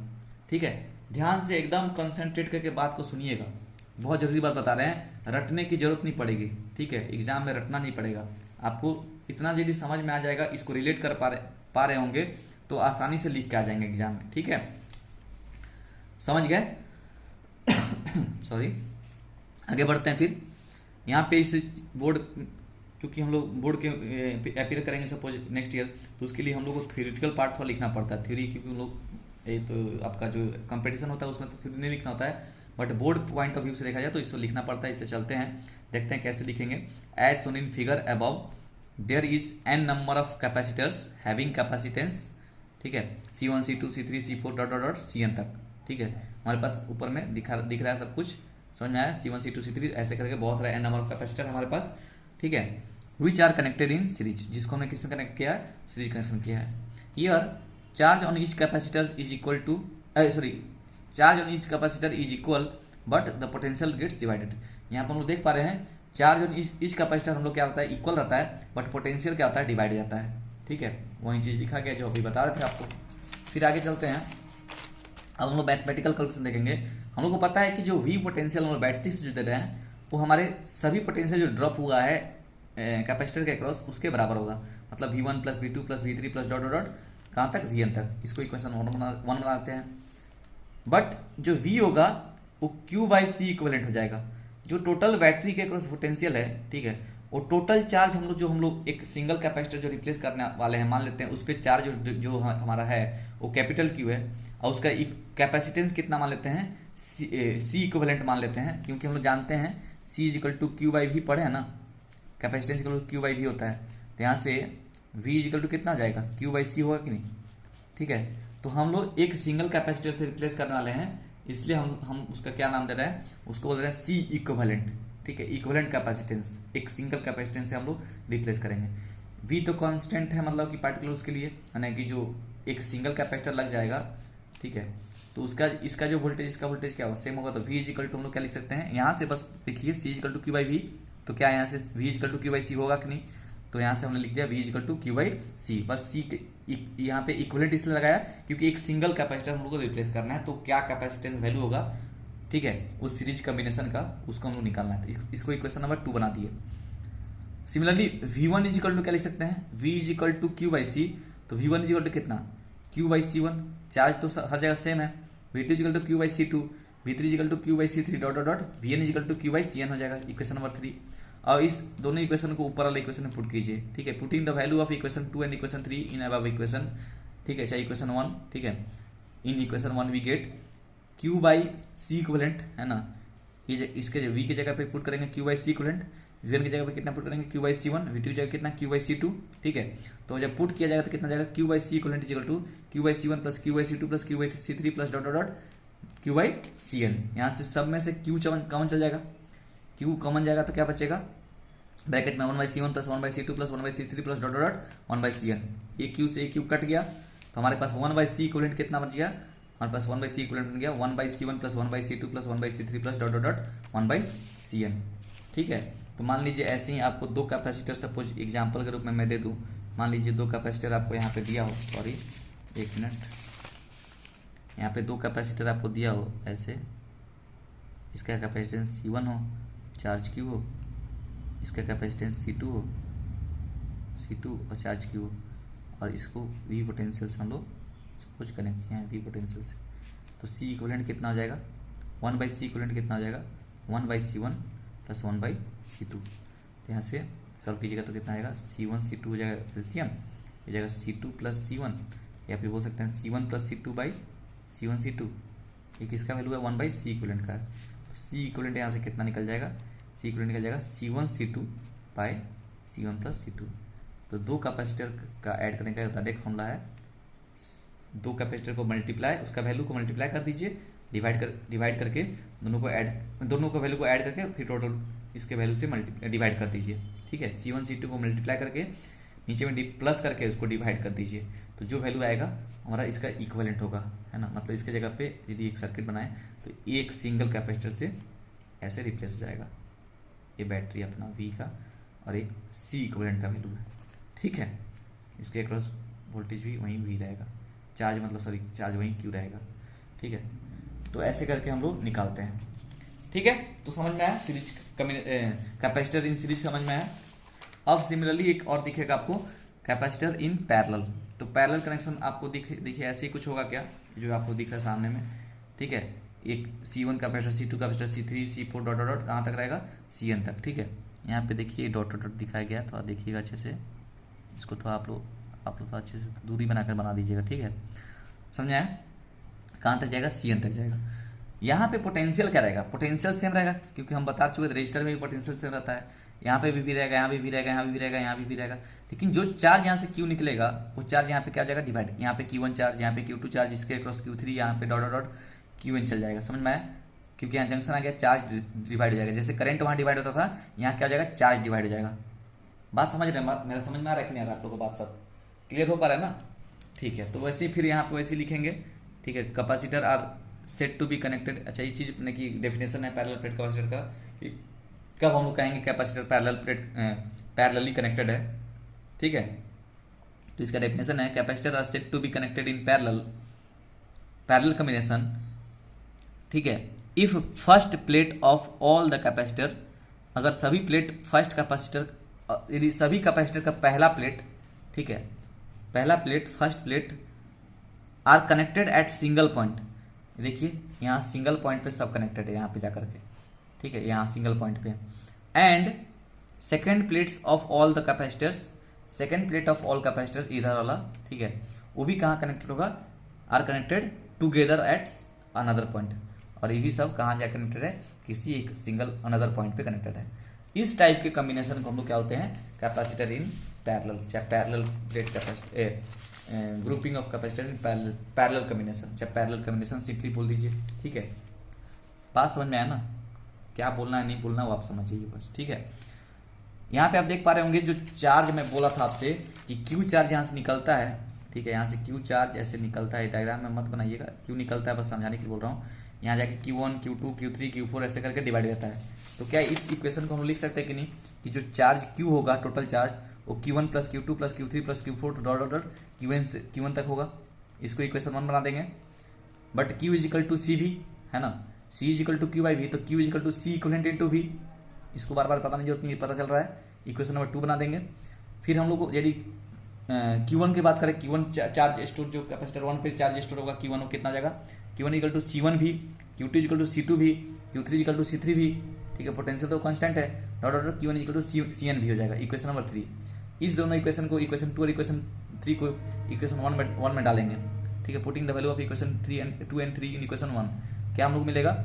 ठीक है। ध्यान से एकदम कंसंट्रेट करके बात को सुनिएगा, बहुत ज़रूरी बात बता रहे हैं, रटने की जरूरत नहीं पड़ेगी, ठीक है, एग्जाम में रटना नहीं पड़ेगा आपको, इतना जल्दी समझ में आ जाएगा, इसको रिलेट कर पा रहे होंगे तो आसानी से लिख के आ जाएंगे एग्जाम में, ठीक है, समझ गए। सॉरी, आगे बढ़ते हैं। फिर यहाँ पे इस बोर्ड, क्योंकि हम लोग बोर्ड के अपीयर करेंगे सपोज नेक्स्ट ईयर, तो उसके लिए हम लोग को थ्योरेटिकल पार्ट थोड़ा लिखना पड़ता है, थ्योरी, क्योंकि हम लोग तो आपका जो कंपटीशन होता है उसमें तो थ्योरी नहीं लिखना होता है, but board point of view से देखा जाए तो इसको लिखना पड़ता है। इसलिए चलते हैं, देखते हैं कैसे लिखेंगे। As shown in figure above there is n number of capacitors having capacitance, ठीक है, C1 C2 C3 C4 dot Cn तक, ठीक है। हमारे पास ऊपर में दिख रहा है सब कुछ, समझ में आया, C1 C2 C3 ऐसे करके बहुत सारा n नंबर ऑफ कैपेसिटर हमारे पास, ठीक है, which are connected in series, जिसको हमने किसमें कनेक्ट किया है, सीरीज कनेक्शन किया है। Here charge on each capacitor is equal to charge on each capacitor is equal but the potential gets divided. यहाँ पर हम लोग देख पा रहे हैं चार्ज ऑन ईच कैपेसिटर हम लोग क्या होता है, इक्वल रहता है, बट पोटेंशियल क्या होता है, डिवाइड हो जाता है, ठीक है, वही चीज़ लिखा गया जो अभी बता रहे थे आपको। फिर आगे चलते हैं, अब हम लोग मैथमेटिकल कैलकुलेशन देखेंगे। हम लोग को पता है कि जो वी पोटेंशियल हम लोग बैटरी से जो दे रहे हैं वो हमारे सभी पोटेंशियल जो ड्रॉप हुआ है कैपेसिटर के अक्रॉस उसके बराबर होगा, मतलब V1 plus V2 plus V3 plus dot dot कहाँ तक, Vn तक। इसको इक्वेशन 1 बनाते हैं। बट जो V होगा वो Q बाई सी इक्वलेंट हो जाएगा। जो टोटल बैटरी के अक्रॉस पोटेंशियल है, ठीक है, वो टोटल चार्ज हम लोग एक सिंगल कैपेसिटर जो रिप्लेस करने वाले हैं, मान लेते हैं उस पर चार्ज जो हमारा है वो कैपिटल Q है, और उसका कैपेसिटेंस कितना मान लेते हैं, C इक्वलेंट मान लेते हैं, क्योंकि हम लोग जानते हैं C is equal to Q by V पढ़े हैं ना, capacitance equal to Q by V होता है। तो यहाँ से V इज इक्वल टू कितना आ जाएगा, क्यू बाई सी होगा कि नहीं, ठीक है। तो हम लोग एक सिंगल कैपेसिटर से रिप्लेस करने वाले हैं, इसलिए हम उसका क्या नाम दे रहे हैं, उसको बोल रहे हैं C इक्विवेलेंट, ठीक है, इक्विवेलेंट कैपेसिटेंस। एक सिंगल कैपेसिटेंस से हम लोग रिप्लेस करेंगे। V तो कांस्टेंट है, मतलब कि पार्टिकुलर उसके लिए, यानी कि जो एक सिंगल कैपेसिटर लग जाएगा, ठीक है, तो उसका इसका जो वोल्टेज, इसका वोल्टेज क्या होगा, सेम होगा। तो V इज इक्वल टू हम लोग क्या लिख सकते हैं, यहाँ से बस देखिए C is equal to Q by we, तो क्या यहाँ से V is equal to Q by c होगा कि नहीं, तो यहाँ से हमने लिख दिया V is equal to Q by c. बस C यहाँ पे इक्विवेलेंट इसलिए लगाया क्योंकि एक सिंगल कैपेसिटर हम लोग को रिप्लेस करना है, तो क्या कैपेसिटेंस वैल्यू होगा, ठीक है, उस सीरीज कॉम्बिनेशन का, उसको हम लोग निकालना है। तो इसको इक्वेशन नंबर 2 बना दिए। Similarly V1 is equal to क्या लिख सकते हैं, V is equal to Q by c, तो V1 इज इक्वल टू कितना, क्यू बाई C1, चार्ज तो हर जगह सेम है। V2 is equal to Q by C2, V3 is equal to Q by C3 dot dot dot, Vn is equal to Q by Cn हो जाएगा, इक्वेशन नंबर 3। और इस दोनों इक्वेशन को ऊपर वाले इक्वेशन में पुट कीजिए, ठीक है, putting the value of equation 2 and equation 3 in above equation, ठीक है, चाहे इक्वेशन 1, ठीक है, in equation 1 we get Q by C equivalent, है ना, ये इसके V की जगह पे पुट करेंगे Q by C equivalent, V1 की जगह पे कितना पुट करेंगे, Q बाई C1, V2 की जगह कितना, Q बाई C2, ठीक है। तो जब पुट किया जाएगा तो कितना जाएगा, Q by C equivalent equal to Q by C1 plus Q by C2 plus Q by C3 plus dot dot dot Q by Cn। यहाँ से सब में से Q कॉमन चल जाएगा, Q कॉमन जाएगा तो क्या बचेगा, ब्रैकेट में 1/C1 plus 1/C2 plus 1/C3 plus dot dot 1/Cn। ये Q से Q कट गया, तो हमारे पास 1/C इक्वलेंट कितना बच गया, हमारे पास 1/C इक्वलेंट बन गया 1/C1 plus 1/C2 plus 1/C3 plus dot dot dot 1/Cn, ठीक है। तो मान लीजिए ऐसे ही आपको दो कैपेसिटर, सपोज एग्जाम्पल के रूप में मैं दे दूँ, मान लीजिए दो कैपेसिटर आपको यहाँ पे दिया हो, सॉरी एक मिनट, यहाँ पे दो कैपेसिटर आपको दिया हो ऐसे, इसका कैपेसिटेंस C1 हो, चार्ज Q हो, इसका कैपेसिटेंस C2 हो, C2 और चार्ज Q हो, और इसको V पोटेंशियल से हम लोग कुछ कनेक्ट किए हैं V पोटेंशियल से, तो C इक्वलेंट कितना हो जाएगा, 1/C इक्वलेंट कितना हो जाएगा, 1/C1 प्लस 1/C2। तो यहाँ से सॉल्व कीजिएगा तो कितना आएगा, C1 C2 हो जाएगा एलसीएम, हो जाएगा C2 प्लस C1, या फिर बोल सकते हैं C1 plus C2 by C1 C2। ये किसका वैल्यू है, 1/C इक्वलेंट का है। तो C इक्वलेंट यहाँ से कितना निकल जाएगा, C इक्वलेंट निकल जाएगा C1 C2 by C1 plus C2। तो दो कैपेसिटर का ऐड करने का डायरेक्ट फॉर्मूला है, दो कैपेसिटर को मल्टीप्लाई, उसका वैल्यू को मल्टीप्लाई कर दीजिए, डिवाइड करके दोनों को वैल्यू को ऐड करके फिर टोटल इसके वैल्यू से डिवाइड कर दीजिए, ठीक है। C1 C2 को मल्टीप्लाई करके नीचे में प्लस करके उसको डिवाइड कर दीजिए, तो जो वैल्यू आएगा हमारा इसका इक्वलेंट होगा, है ना। मतलब इसके जगह पे यदि एक सर्किट बनाए तो एक सिंगल कैपेसिटर से ऐसे रिप्लेस हो जाएगा, ये बैटरी अपना V का और एक C इक्वलेंट का वैल्यू है, ठीक है। इसके अक्रॉस वोल्टेज भी वहीं V रहेगा, चार्ज वहीं Q रहेगा, ठीक है। तो ऐसे करके हम लोग निकालते हैं, ठीक है। तो समझ में आया, सीरीज कैपेसिटर इन सीरीज समझ में आया। अब सिमिलरली एक और दिखेगा आपको, कैपेसिटर इन पैरेलल। तो पैरेलल कनेक्शन आपको देखिए ऐसे ही कुछ होगा क्या, जो आपको दिख रहा है सामने में, ठीक है। एक C1 capacitor, C2 capacitor, C3 C4 dot dot कहाँ तक रहेगा, Cn तक, ठीक है। यहाँ पे देखिए डॉट डॉट दिखाया गया, थोड़ा देखिएगा अच्छे से, इसको थोड़ा आप लोग थोड़ा अच्छे से दूरी बनाकर बना दीजिएगा, ठीक है, समझ आया। कहाँ तक जाएगा, Cn तक जाएगा। यहाँ पे पोटेंशियल क्या रहेगा, पोटेंशियल सेम रहेगा, क्योंकि हम बता चुके थे रजिस्टर में भी पोटेंशियल सेम रहता है। यहाँ पे भी रहेगा, यहाँ भी रहेगा, यहाँ भी रहेगा, यहाँ भी रहेगा, लेकिन जो चार्ज यहाँ से Q निकलेगा वो चार्ज यहाँ पे क्या हो जाएगा, डिवाइड, यहाँ पे Q1 चार्ज, यहाँ पे Q2 चार्ज, इसके क्रॉस Q3, यहाँ पे डॉट डॉट Qn चल जाएगा, समझ में आया। क्योंकि यहाँ जंक्शन आ गया, चार्ज डिवाइड हो जाएगा। जैसे करंट वहाँ डिवाइड होता था, यहाँ क्या हो जाएगा, चार्ज डिवाइड हो जाएगा। बात समझ रहे हैं? मेरा समझ में आ रहा है कि नहीं आ रहा आप लोगों को? बात सब क्लियर हो पा रहा है ना? ठीक है, तो वैसे ही फिर यहाँ पे वैसे ही लिखेंगे। ठीक है, capacitor are said to be connected. अच्छा, ये चीज़ अपने की डेफिनेशन है पैरेलल प्लेट कैपेसिटर का, कि कब हम लोग कहेंगे कैपेसिटर पैरेलली कनेक्टेड है। ठीक है, तो इसका डेफिनेशन है capacitor are said to be connected in parallel combination. ठीक है, if first plate of all the capacitor, अगर सभी प्लेट फर्स्ट कैपेसिटर, यदि सभी कैपेसिटर का पहला प्लेट, ठीक है, पहला plate first plate are connected at single point. देखिए यहाँ सिंगल पॉइंट पे सब कनेक्टेड है यहाँ पे जाकर के। ठीक है, यहाँ सिंगल पॉइंट पे। And second plates of all the capacitors, second plate of all capacitors इधर वाला, ठीक है, वो भी कहाँ कनेक्टेड होगा, are connected together at another point. और ये भी सब कहाँ जा कनेक्टेड है, किसी एक सिंगल अनदर पॉइंट पे कनेक्टेड है। इस टाइप के कॉम्बिनेशन को हम लोग क्या होते हैं, कैपेसिटर इन पैरेलल, चाहे parallel plate capacitor, grouping of capacitor in parallel combination, चाहे पैरेलल कॉम्बिनेशन सिंपली बोल दीजिए। ठीक है, बात समझ में आया ना? क्या बोलना है नहीं बोलना वो आप समझिए बस। ठीक है, यहाँ पे आप देख पा रहे होंगे जो चार्ज मैं बोला था आपसे कि क्यू चार्ज यहाँ से निकलता है। ठीक है, यहाँ से क्यू चार्ज ऐसे निकलता है, डायग्राम में मत बनाइएगा, क्यों निकलता है बस समझाने के लिए बोल रहा हूँ। यहाँ जाके Q1 Q2 Q3 Q4 ऐसे करके डिवाइड रहता है। तो क्या इस इक्वेशन को हम लिख सकते हैं कि नहीं, कि जो चार्ज Q होगा, टोटल चार्ज, वो Q1 plus Q2 plus Q3 plus Q4 dot dot dot Q1 से Q1 तक होगा। इसको इक्वेशन 1 बना देंगे। But Q is equal to c v है ना, C is equal to Q by v, तो Q is equal to c equivalent into v. इसको बार बार पता नहीं जरूरत नहीं, पता चल रहा है। इक्वेशन नंबर 2 बना देंगे। फिर हम लोग को यदि Q1 की बात करें, Q1 चार्ज स्टोर, जो कैपेसिटर 1 पे चार्ज स्टोर होगा Q1 वो कितना जाएगा, Q1 इक्वल टू C1 भी, Q2 इक्वल टू C2 भी, Q3 इक्वल टू C3 भी। ठीक है, पोटेंशियल तो कांस्टेंट है, dot dot Q1 equal to CN भी हो जाएगा। इक्वेशन नंबर 3, इस दोनों इक्वेशन को, इक्वेशन 2 और इक्वेशन 3 को इक्वेशन 1 में डालेंगे। ठीक है, putting the value of equation 2 and 3 in equation 1, क्या हम लोग मिलेगा,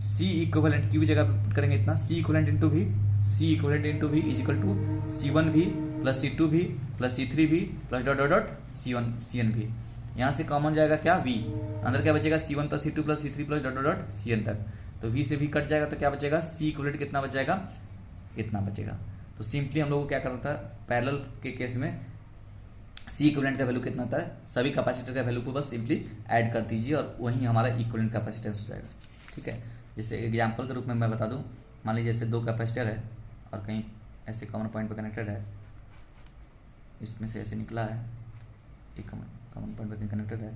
C इक्विवेलेंट Q की जगह पुट करेंगे इतना, C इक्विवेलेंट इंटू भी, C इक्विवेलेंट इंटू भी इज इक्वल टू C1 भी प्लस C2 भी प्लस C3 भी plus dot dot dot CN भी। यहाँ से कॉमन जाएगा क्या, V, अंदर क्या बचेगा, C1 plus C2 plus C3 plus dot dot dot CN तक। तो V से V कट जाएगा तो क्या बचेगा, C इक्विवेलेंट कितना बच जाएगा, इतना बचेगा। तो सिंपली हम लोग को क्या करना था, पैरेलल के केस में C इक्विवेलेंट का वैल्यू कितना था, सभी कैपेसिटर का वैल्यू को बस सिंपली ऐड कर दीजिए और वही हमारा इक्विवेलेंट कैपेसिटेंस हो जाएगा। ठीक है, जैसे एग्जांपल के रूप में मैं बता दूं, मान लीजिए जैसे 2 कैपेसिटर है और कहीं ऐसे कॉमन पॉइंट पर कनेक्टेड है, इसमें से ऐसे निकला है, एक कॉमन पॉइंट पर कहीं कनेक्टेड है,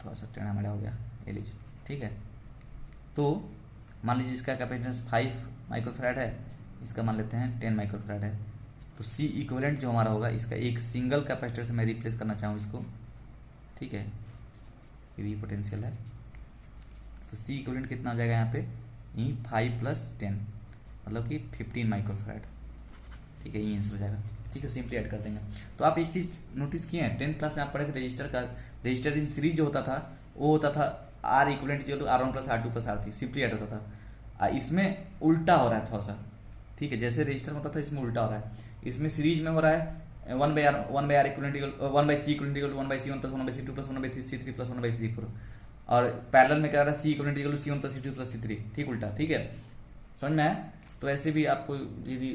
थोड़ा सा टेढ़ा मेढ़ा हो गया, ये लीजिए। ठीक है, तो मान लीजिए इसका कैपेसिटेंस 5 माइक्रोफैराड है, इसका मान लेते हैं 10 माइक्रोफैराड है। तो C इक्विवेलेंट जो हमारा होगा, इसका एक सिंगल कैपेसिटर से मैं रिप्लेस करना चाहूँ इसको। ठीक है, ये भी पोटेंशियल है, तो C इक्विवेलेंट कितना हो जाएगा यहाँ पे, यही 5 प्लस 10 मतलब कि 15 माइक्रोफैराड। ठीक है, ये आंसर हो जाएगा। ठीक है, सिंपली ऐड कर देंगे। तो आप एक चीज़ नोटिस किए हैं, 10th क्लास में आप पढ़े थे रजिस्टर का, रजिस्टर इन सीरीज जो होता था वो होता था R equivalent equal to R1 plus R2 plus R3, simply add होता था। इसमें उल्टा हो रहा है थोड़ा सा। ठीक है, जैसे रजिस्टर में होता था इसमें उल्टा हो रहा है, इसमें सीरीज में हो रहा है 1/R equivalent equal 1/C equivalent equal 1/C1 plus 1/C2 plus 1/C3 plus 1/C4, और पैरेलल में क्या रहा है, C equivalent equal to C1 plus C2 plus C3, ठीक उल्टा। ठीक है, समझ में आया? तो ऐसे भी आपको यदि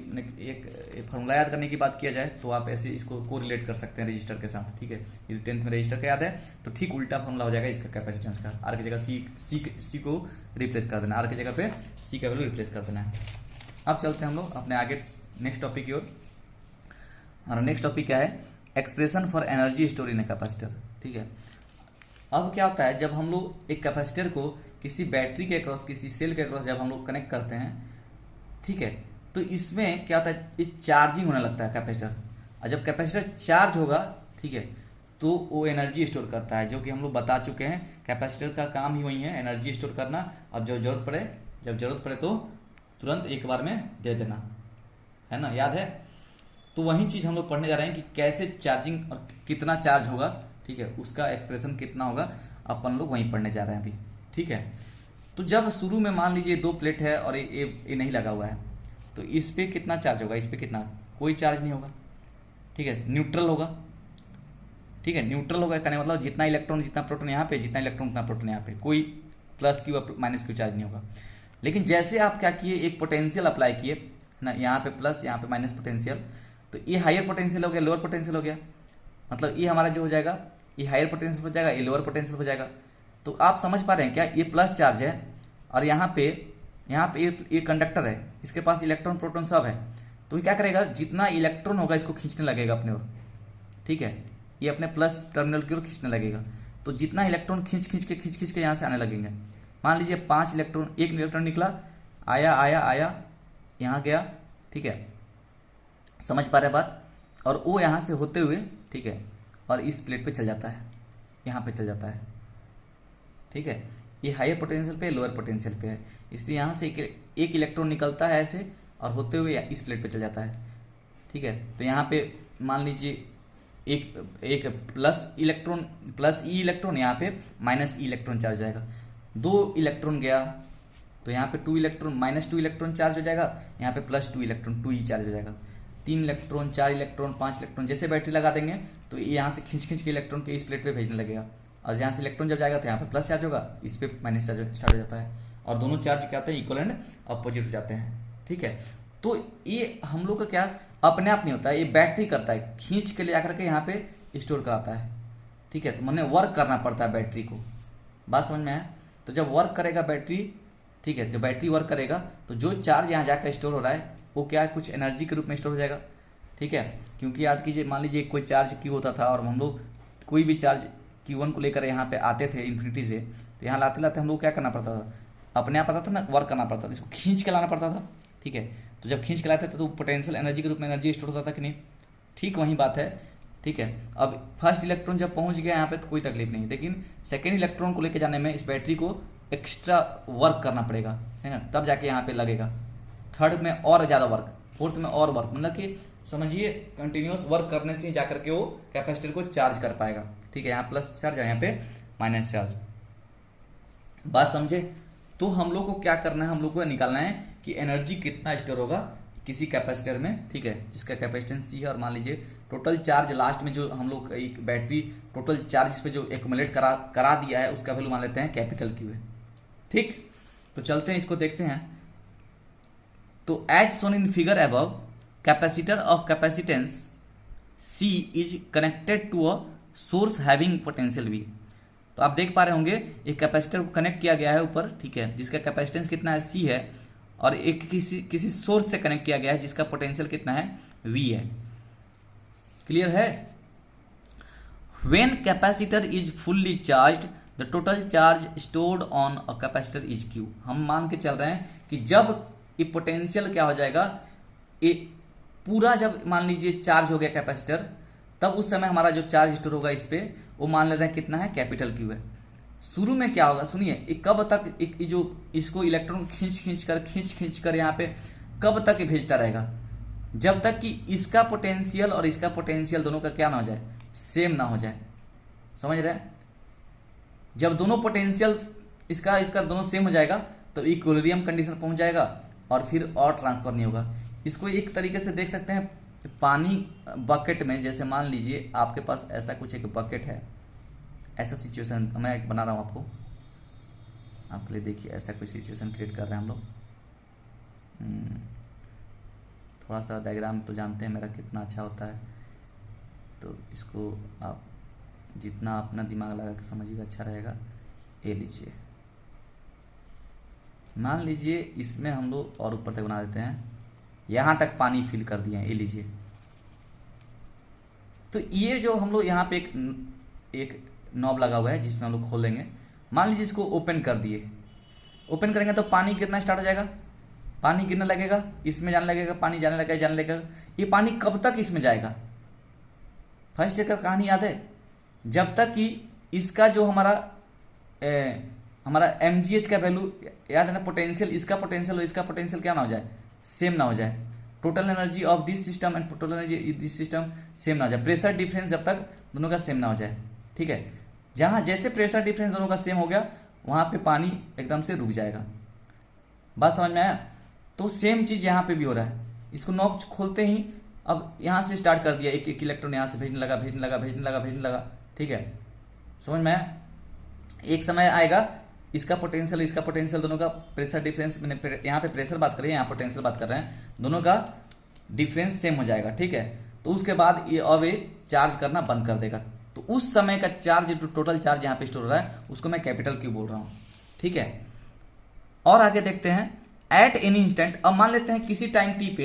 एक फॉर्मूला याद करने की बात किया जाए तो आप ऐसे इसको कोरिलेट कर सकते हैं रजिस्टर के साथ। ठीक है, यदि 10th में रजिस्टर का याद है तो ठीक उल्टा फॉर्मूला हो जाएगा इसका कैपेसिटेंस का, आर की जगह सी को रिप्लेस कर देना, आर की जगह पे सी का वैल्यू रिप्लेस कर देना है। अब चलते हैं हम लोग अपने आगे नेक्स्ट टॉपिक की ओर। हमारा नेक्स्ट टॉपिक क्या है, expression for energy store in a capacitor. ठीक है, अब क्या होता है, जब हम लोग एक कैपेसिटर को किसी बैटरी के अक्रॉस, किसी सेल के अक्रॉस जब हम लोग कनेक्ट करते हैं, ठीक है, तो इसमें क्या होता है, ये चार्जिंग होने लगता है कैपेसिटर। और जब कैपेसिटर चार्ज होगा, ठीक है, तो वो एनर्जी स्टोर करता है, जो कि हम लोग बता चुके हैं कैपेसिटर का काम ही वही है, एनर्जी स्टोर करना। अब जब जरूरत पड़े तो तुरंत एक बार में दे देना, है ना, याद है? तो वही चीज़ हम लोग पढ़ने जा रहे हैं कि कैसे चार्जिंग और कितना चार्ज होगा। ठीक है, उसका एक्सप्रेशन कितना होगा अपन लोग वहीं पढ़ने जा रहे हैं अभी। ठीक है, तो जब शुरू में मान लीजिए 2 प्लेट है और ये नहीं लगा हुआ है, तो इस पे कितना चार्ज होगा, इस पे कितना, कोई चार्ज नहीं होगा। ठीक है, न्यूट्रल होगा। ठीक है, न्यूट्रल होगा कहने मतलब जितना इलेक्ट्रॉन जितना प्रोटॉन यहाँ पे, जितना इलेक्ट्रॉन उतना प्रोटॉन यहाँ पे, कोई प्लस क्यू और माइनस क्यू चार्ज नहीं होगा। लेकिन जैसे आप क्या किए, एक पोटेंशियल अप्लाई किए ना, यहाँ पे प्लस यहाँ पे माइनस पोटेंशियल, तो ये हायर पोटेंशियल हो गया, लोअर पोटेंशियल हो गया, मतलब ये हमारा जो हो जाएगा, ये हायर पोटेंशियल हो जाएगा, ये लोअर पोटेंशियल हो जाएगा। तो आप समझ पा रहे हैं क्या, ये प्लस चार्ज है और यहाँ पे ये कंडक्टर है, इसके पास इलेक्ट्रॉन प्रोटॉन सब है, तो ये क्या करेगा, जितना इलेक्ट्रॉन होगा इसको खींचने लगेगा अपने ओर, ठीक है, ये अपने प्लस टर्मिनल की ओर खींचने लगेगा। तो जितना इलेक्ट्रॉन खींच के यहाँ से आने लगेंगे, मान लीजिए 5 इलेक्ट्रॉन, एक इलेक्ट्रॉन निकला, आया यहाँ गया, ठीक है, समझ पा रहे बात, और वो यहाँ से होते हुए, ठीक है, और इस प्लेट पे चल जाता है, यहाँ पे चल जाता है, ठीक है, ये हायर पोटेंशियल पे, लोअर पोटेंशियल पे है, इसलिए यहाँ से एक इलेक्ट्रॉन निकलता है ऐसे और होते हुए इस प्लेट पे चल जाता है, ठीक है। तो यहाँ पे मान लीजिए एक प्लस ई इलेक्ट्रॉन, यहाँ पे माइनस ई इलेक्ट्रॉन चार्ज जाएगा, 2 इलेक्ट्रॉन गया तो यहाँ पे 2 इलेक्ट्रॉन, माइनस 2 इलेक्ट्रॉन चार्ज हो जाएगा, यहाँ पे प्लस 2 इलेक्ट्रॉन 2 ई चार्ज हो जाएगा, 3 इलेक्ट्रॉन, 4 इलेक्ट्रॉन, 5 इलेक्ट्रॉन, जैसे बैटरी लगा देंगे तो ये यहाँ से खींच के इलेक्ट्रॉन के इस प्लेट पे भेजने लगेगा, और यहाँ से इलेक्ट्रॉन जब जाएगा तो यहाँ पे प्लस चार्ज होगा, इस पे माइनस चार्ज स्टार्ट हो जाता है, और दोनों चार्ज क्या होते हैं, इक्वल एंड अपोजिट हो जाते हैं, ठीक है। तो ये हम लोग का क्या अपने आप नहीं होता है, ये बैटरी करता है, खींच के ले आकर के यहाँ पे स्टोर कराता है, ठीक है। तो मैंने वर्क करना पड़ता है बैटरी को, बात समझ में आया। तो जब वर्क करेगा बैटरी, ठीक है, जब बैटरी वर्क करेगा तो जो चार्ज यहाँ जाकर स्टोर हो रहा है वो क्या है, कुछ एनर्जी के रूप में स्टोर हो जाएगा, ठीक है। क्योंकि याद कीजिए, मान लीजिए कोई चार्ज क्यू होता था और हम लोग कोई भी चार्ज Q1 को लेकर यहाँ पे आते थे इन्फिनिटी से, तो यहाँ लाते लाते हम लोग क्या करना पड़ता था, अपने आप आता था ना, वर्क करना पड़ता था, इसको खींच के लाना पड़ता था, ठीक है। तो जब खींच के लाते थे तो पोटेंशियल एनर्जी के रूप में एनर्जी स्टोर होता था कि नहीं, ठीक वही बात है, ठीक है। अब फर्स्ट इलेक्ट्रॉन जब पहुँच गया यहाँ पे तो कोई तकलीफ नहीं, लेकिन सेकेंड इलेक्ट्रॉन को लेकर जाने में इस बैटरी को एक्स्ट्रा वर्क करना पड़ेगा, है ना, तब जाके यहाँ पे लगेगा, थर्ड में और ज़्यादा वर्क, फोर्थ में और वर्क, मतलब कि समझिए कंटिन्यूस वर्क करने से जाकर के वो कैपेसिटर को चार्ज कर पाएगा, ठीक है। यहाँ प्लस चार्ज है, यहाँ पे माइनस चार्ज, बात समझे। तो हम लोग को क्या करना है, हम लोग को निकालना है कि एनर्जी कितना स्टोर होगा किसी कैपेसिटर में, ठीक है, जिसका कैपेसिटेंस C है, और मान लीजिए टोटल चार्ज लास्ट में जो हम लोग एक बैटरी टोटल चार्ज इस पे जो एक्युमुलेट करा दिया है उसका वैल्यू मान लेते हैं कैपिटल Q है, ठीक। तो चलते हैं इसको देखते हैं। तो as shown in figure above, capacitor of capacitance C is connected to a source having potential V। तो आप देख पा रहे होंगे एक कैपेसिटर को कनेक्ट किया गया है ऊपर, ठीक है, जिसका कैपेसिटेंस कितना है C है, और एक किसी सोर्स से कनेक्ट किया गया है जिसका पोटेंशियल कितना है V है, क्लियर है। When capacitor is fully charged the total charge stored on a capacitor is Q। हम मान के चल रहे हैं कि जब ये पोटेंशियल क्या हो जाएगा, ये पूरा जब मान लीजिए चार्ज हो गया कैपेसिटर, तब उस समय हमारा जो चार्ज स्टोर होगा इस पे वो मान ले रहे हैं कितना है, कैपिटल Q है। शुरू में क्या होगा सुनिए, कब तक एक जो इसको इलेक्ट्रॉन खींच कर यहाँ पे कब तक भेजता रहेगा, जब तक कि इसका पोटेंशियल और इसका पोटेंशियल दोनों का क्या ना हो जाए, सेम ना हो जाए, समझ रहे हैं। जब दोनों पोटेंशियल इसका दोनों सेम हो जाएगा तो इक्विलिब्रियम कंडीशन पहुंच जाएगा और फिर और ट्रांसफर नहीं होगा। इसको एक तरीके से देख सकते हैं, पानी बकेट में, जैसे मान लीजिए आपके पास ऐसा कुछ एक बकेट है, ऐसा सिचुएशन मैं एक बना रहा हूँ आपके लिए, देखिए ऐसा कुछ सिचुएशन क्रिएट कर रहे हैं हम लोग। थोड़ा सा डायग्राम तो जानते हैं मेरा कितना अच्छा होता है, तो इसको आप जितना अपना दिमाग लगा के समझिएगा अच्छा रहेगा। ये लीजिए, मान लीजिए इसमें हम लोग और ऊपर तक बना देते हैं, यहाँ तक पानी फिल कर दिए हैं, ये लीजिए। तो ये जो हम लोग यहाँ पे एक नॉब लगा हुआ है जिसमें हम लोग खोल देंगे, मान लीजिए इसको ओपन कर दिए, ओपन करेंगे तो पानी गिरना स्टार्ट हो जाएगा, पानी गिरने लगेगा, इसमें जाने लगेगा, पानी जाने लगेगा। ये पानी कब तक इसमें जाएगा, फर्स्ट का कहानी याद है, जब तक कि इसका जो हमारा mgh का वैल्यू याद है ना, पोटेंशियल, इसका पोटेंशियल और इसका पोटेंशियल क्या ना हो जाए, सेम ना हो जाए, total energy of this system and total energy this system same ना हो जाए, प्रेशर डिफरेंस जब तक दोनों का सेम ना हो जाए, ठीक है। जहाँ जैसे प्रेशर डिफरेंस दोनों का सेम हो गया वहाँ पे पानी एकदम से रुक जाएगा, बात समझ में आया। तो सेम चीज़ यहाँ पे भी हो रहा है, इसको नॉब खोलते ही अब यहाँ से स्टार्ट कर दिया, एक इलेक्ट्रॉन यहाँ से भेजने लगा, ठीक है, समझ में आया। एक समय आएगा इसका पोटेंशियल दोनों का प्रेशर डिफरेंस, मैंने यहाँ पे प्रेशर बात कर रहे हैं, यहाँ पोटेंशियल बात कर रहे हैं, दोनों का डिफरेंस सेम हो जाएगा, ठीक है। तो उसके बाद ये अब ये चार्ज करना बंद कर देगा। तो उस समय का चार्ज, जो टोटल चार्ज यहाँ पे स्टोर हो रहा है, उसको मैं कैपिटल क्यू बोल रहा हूँ, ठीक है। और आगे देखते हैं एट एनी इंस्टेंट। अब मान लेते हैं किसी टाइम टी पे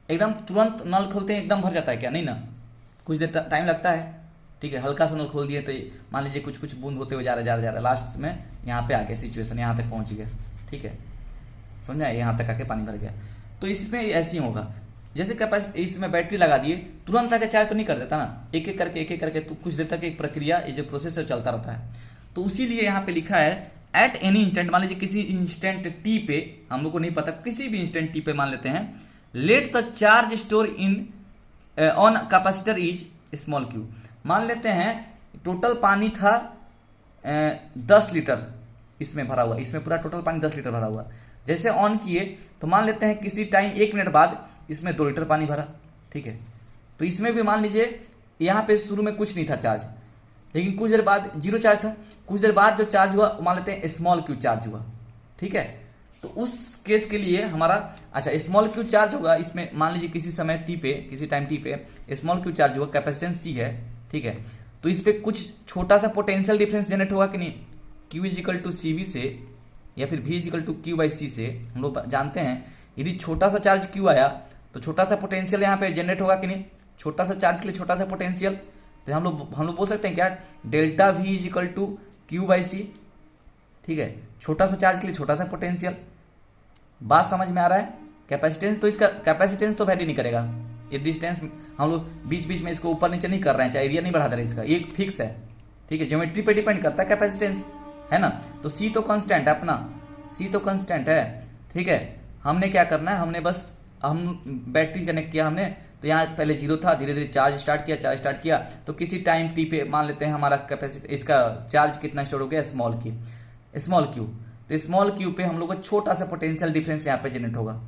एकदम तुरंत नल खोलते हैं एकदम भर जाता है क्या? नहीं ना, कुछ देर टाइम लगता है, ठीक है। हल्का सा नल खोल दिए तो मान लीजिए कुछ कुछ बूंद होते हुए जा रहा है, लास्ट में यहाँ पे आ गया सिचुएशन, यहाँ तक पहुँच गया, ठीक है, समझा, यहाँ तक आके पानी भर गया। तो इसमें ऐसे ही होगा, जैसे कैपेसिटी इसमें बैटरी लगा दिए, तुरंत आके चार्ज तो नहीं कर देता ना, एक एक करके तो कुछ देर तक एक प्रक्रिया, ये जो प्रोसेस है चलता रहता है। तो उसीलिए यहाँ पे लिखा है एट एनी इंस्टेंट। मान लीजिए किसी इंस्टेंट टी पे, हम लोग को नहीं पता, किसी भी इंस्टेंट टी पे मान लेते हैं, let the charge store in on capacitor is small Q. मान लेते हैं टोटल पानी था 10 लीटर इसमें भरा हुआ, इसमें पूरा टोटल पानी 10 लीटर भरा हुआ। जैसे ऑन किए तो मान लेते हैं किसी टाइम 1 मिनट बाद इसमें 2 लीटर पानी भरा, ठीक है। तो इसमें भी मान लीजिए यहाँ पे शुरू में कुछ नहीं था चार्ज, लेकिन कुछ देर बाद जीरो चार्ज था, कुछ देर बाद जो चार्ज हुआ मान लेते हैं स्मॉल क्यू चार्ज हुआ, ठीक है। तो उस केस के लिए हमारा, अच्छा, स्मॉल क्यू चार्ज होगा इसमें, मान लीजिए किसी समय टी पे, किसी टाइम टी पे स्मॉल क्यू चार्ज हुआ, कैपेसिटेंस सी है, ठीक है। तो इस पर कुछ छोटा सा पोटेंशियल डिफरेंस जनरेट होगा कि नहीं, Q is equal to C V से या फिर V is equal to Q by C से। हम लोग जानते हैं यदि छोटा सा चार्ज क्यू आया तो छोटा सा पोटेंशियल यहाँ पे जनरेट होगा कि नहीं, छोटा सा चार्ज के लिए छोटा सा पोटेंशियल। तो हम लोग बोल सकते हैं क्या, delta V is equal to Q by C, ठीक है। छोटा सा चार्ज के लिए छोटा सा पोटेंशियल। बात समझ में आ रहा है? कैपेसिटेंस तो इसका कैपेसिटेंस तो वैरी नहीं करेगा, ये डिस्टेंस हम लोग बीच बीच में इसको ऊपर नीचे नहीं कर रहे हैं, चाहे एरिया नहीं बढ़ा दे रहे इसका, ये फिक्स है, ठीक है। ज्योमेट्री पे डिपेंड करता है कैपेसिटेंस, है ना। तो सी तो कांस्टेंट है अपना, सी तो कांस्टेंट है, ठीक है। हमने क्या करना है, हमने बस हम बैटरी कनेक्ट किया हमने, तो यहाँ पहले जीरो था, धीरे धीरे चार्ज स्टार्ट किया, तो किसी टाइम टी पे मान लेते हैं हमारा कैपेसिटी, इसका चार्ज कितना स्टोर हो गया, स्मॉल क्यू। तो स्मॉल क्यू पे हम लोग को छोटा सा पोटेंशियल डिफरेंस यहाँ पे जनरेट होगा,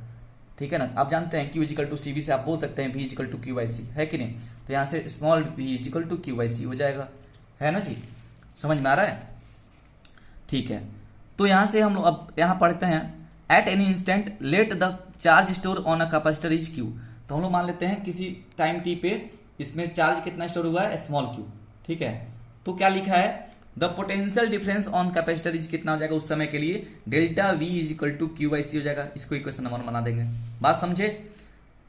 ठीक है ना। आप जानते हैं Q is equal to C V से आप बोल सकते हैं V is equal to Q by C, है कि नहीं। तो यहाँ से small V is equal to Q by C हो जाएगा, है ना जी, समझ में आ रहा है, ठीक है। तो यहाँ से हम लोग अब यहाँ पढ़ते हैं at any instant let the charge store on a capacitor is Q. तो हम लोग मान लेते हैं किसी टाइम टी पे इसमें चार्ज कितना स्टोर हुआ है, स्मॉल क्यू, ठीक है। तो क्या लिखा है, the potential difference on capacitor is कितना हो जाएगा उस समय के लिए, delta V is equal to Q by C हो जाएगा। इसको इक्वेशन नंबर बना देंगे, बात समझे।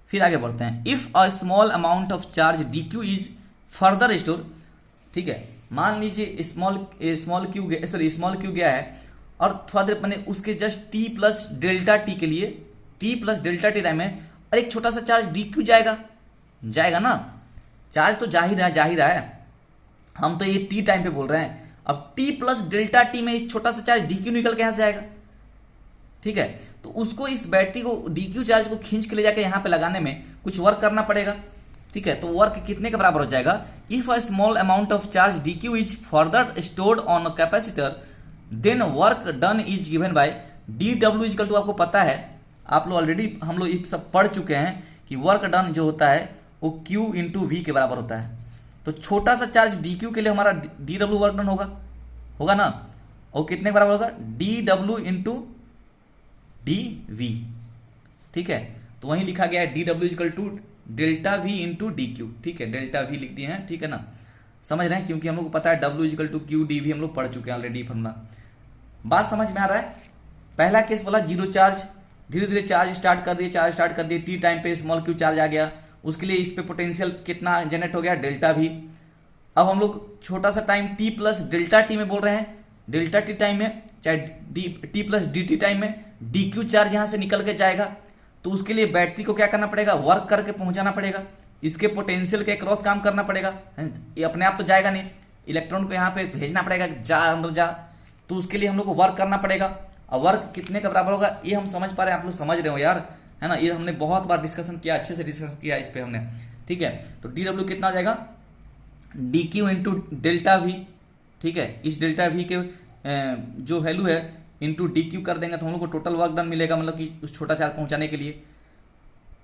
फिर आगे बढ़ते हैं, if a small amount of charge D Q is further store, ठीक है। मान लीजिए स्मॉल क्यू गया है और थोड़ा देर मैंने उसके just T plus delta T के लिए, T plus delta T time में और एक छोटा सा चार्ज डी क्यू जाएगा ना, चार्ज तो जा ही रहा है, हम तो ये टी टाइम पे बोल रहे हैं। अब टी प्लस डेल्टा टी में एक छोटा सा चार्ज डी क्यू निकल के यहाँ से आएगा, ठीक है। तो उसको इस बैटरी को डी क्यू चार्ज को खींच के ले जाके यहाँ पे लगाने में कुछ वर्क करना पड़ेगा, ठीक है। तो वर्क कितने के बराबर हो जाएगा, if a small amount of charge D Q is further stored on a capacitor then work done is given by D W is equal to, आपको पता है, आप लोग ऑलरेडी हम लोग ये सब पढ़ चुके हैं कि वर्क डन जो होता है वो क्यू इंटू वी के बराबर होता है। तो छोटा सा चार्ज डी क्यू के लिए हमारा डी डब्ल्यू वर्क डन होगा ना, और कितने के बराबर होगा, D W into D V, ठीक है। तो वहीं लिखा गया है D W is equal to delta V into D Q, ठीक है, डेल्टा वी लिख दिए हैं, ठीक है ना, समझ रहे हैं, क्योंकि हम लोग को पता है W is equal to Q D V हम लोग पढ़ चुके हैं ऑलरेडी फॉर्मूला। बात समझ में आ रहा है। पहला केस बोला जीरो चार्ज, धीरे धीरे चार्ज स्टार्ट कर दिए, टी टाइम पे स्मॉल क्यू चार्ज आ गया, उसके लिए इस पे पोटेंशियल कितना जनरेट हो गया, डेल्टा वी। अब हम लोग छोटा सा time T plus delta T में बोल रहे हैं, डेल्टा टी टाइम में चाहे T plus D T time में डी क्यू चार्ज यहाँ से निकल के जाएगा, तो उसके लिए बैटरी को क्या करना पड़ेगा, वर्क करके पहुंचाना पड़ेगा, इसके पोटेंशियल के क्रॉस काम करना पड़ेगा, ये अपने आप तो जाएगा नहीं, इलेक्ट्रॉन को यहाँ पे भेजना पड़ेगा, जा अंदर जा, तो उसके लिए हम लोग को वर्क करना पड़ेगा। और वर्क कितने का बराबर होगा ये हम समझ पा रहे हैं, आप लोग समझ रहे हो यार, है ना, ये हमने बहुत बार डिस्कशन किया, अच्छे से डिस्कशन किया इस पे हमने, ठीक है। तो डी डब्ल्यू कितना हो जाएगा, D Q into delta we, ठीक है, इस डेल्टा वी के जो वैल्यू है इंटू डी क्यू कर देंगे तो हम लोग को टोटल वर्क डन मिलेगा, मतलब कि उस छोटा चार्ज पहुंचाने के लिए,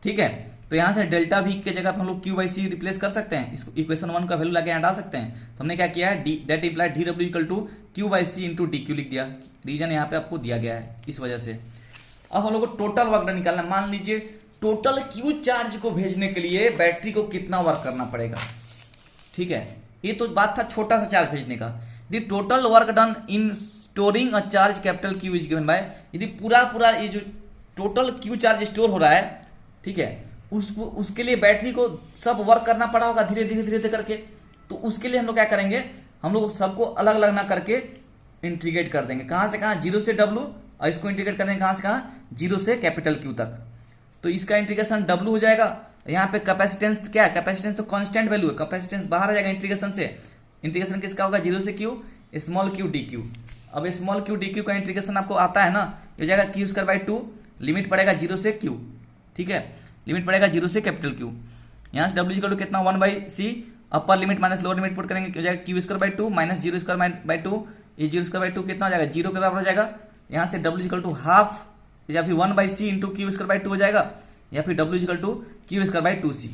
ठीक है। तो यहाँ से डेल्टा वी के जगह पर हम लोग क्यू बाई सी रिप्लेस कर सकते हैं, इसको इक्वेशन 1 का वैल्यू लाके यहाँ डाल सकते हैं। तो हमने क्या किया है, that imply D W equal to Q by C into D Q लिख दिया। रीजन यहाँ पे आपको दिया गया है इस वजह से। अब हम लोग को टोटल वर्क डन निकालना है। मान लीजिए टोटल क्यू चार्ज को भेजने के लिए बैटरी को कितना वर्क करना पड़ेगा, ठीक है। ये तो बात था छोटा सा चार्ज भेजने का। यदि total work done in storing a charge capital Q is given bye, यदि पूरा ये जो टोटल क्यू चार्ज स्टोर हो रहा है, ठीक है, उसके लिए बैटरी को सब वर्क करना पड़ा होगा धीरे धीरे करके। तो उसके लिए हम लोग क्या करेंगे, हम लोग सबको अलग अलग ना करके इंटीग्रेट कर देंगे। कहाँ से कहाँ, जीरो से डब्लू, और इसको इंटीग्रेट कर देंगे कहाँ से कहाँ, जीरो से कैपिटल क्यू तक। तो इसका इंटीग्रेशन डब्लू हो जाएगा। यहाँ पे कैपेसिटेंस क्या है, कैपेसिटेंस तो कांस्टेंट वैल्यू है, कैपेसिटेंस बाहर आ जाएगा इंटीग्रेशन से। इंटीग्रेशन किसका होगा, जीरो से Q, small Q D Q. अब स्मॉल क्यू डी क्यू का इंटीग्रेशन आपको आता है ना, ये हो जाएगा क्यू स्क्वायर बाई 2, लिमिट पड़ेगा जीरो से क्यू, ठीक है, लिमिट पड़ेगा जीरो से कैपिटल क्यू। यहाँ से डब्ल्यू इक्वल टू कितना, 1 by C, upper limit minus lower limit put करेंगे, हो जाएगा Q square by 2 minus zero square by 2, ये जीरो स्क्वायर बाई 2 कितना हो जाएगा, जीरो के बराबर हो जाएगा। यहाँ से डब्ल्यू इक्वल टू हाफ या फिर 1 by C into Q square by 2 हो जाएगा, या फिर W equal to Q square by 2 C.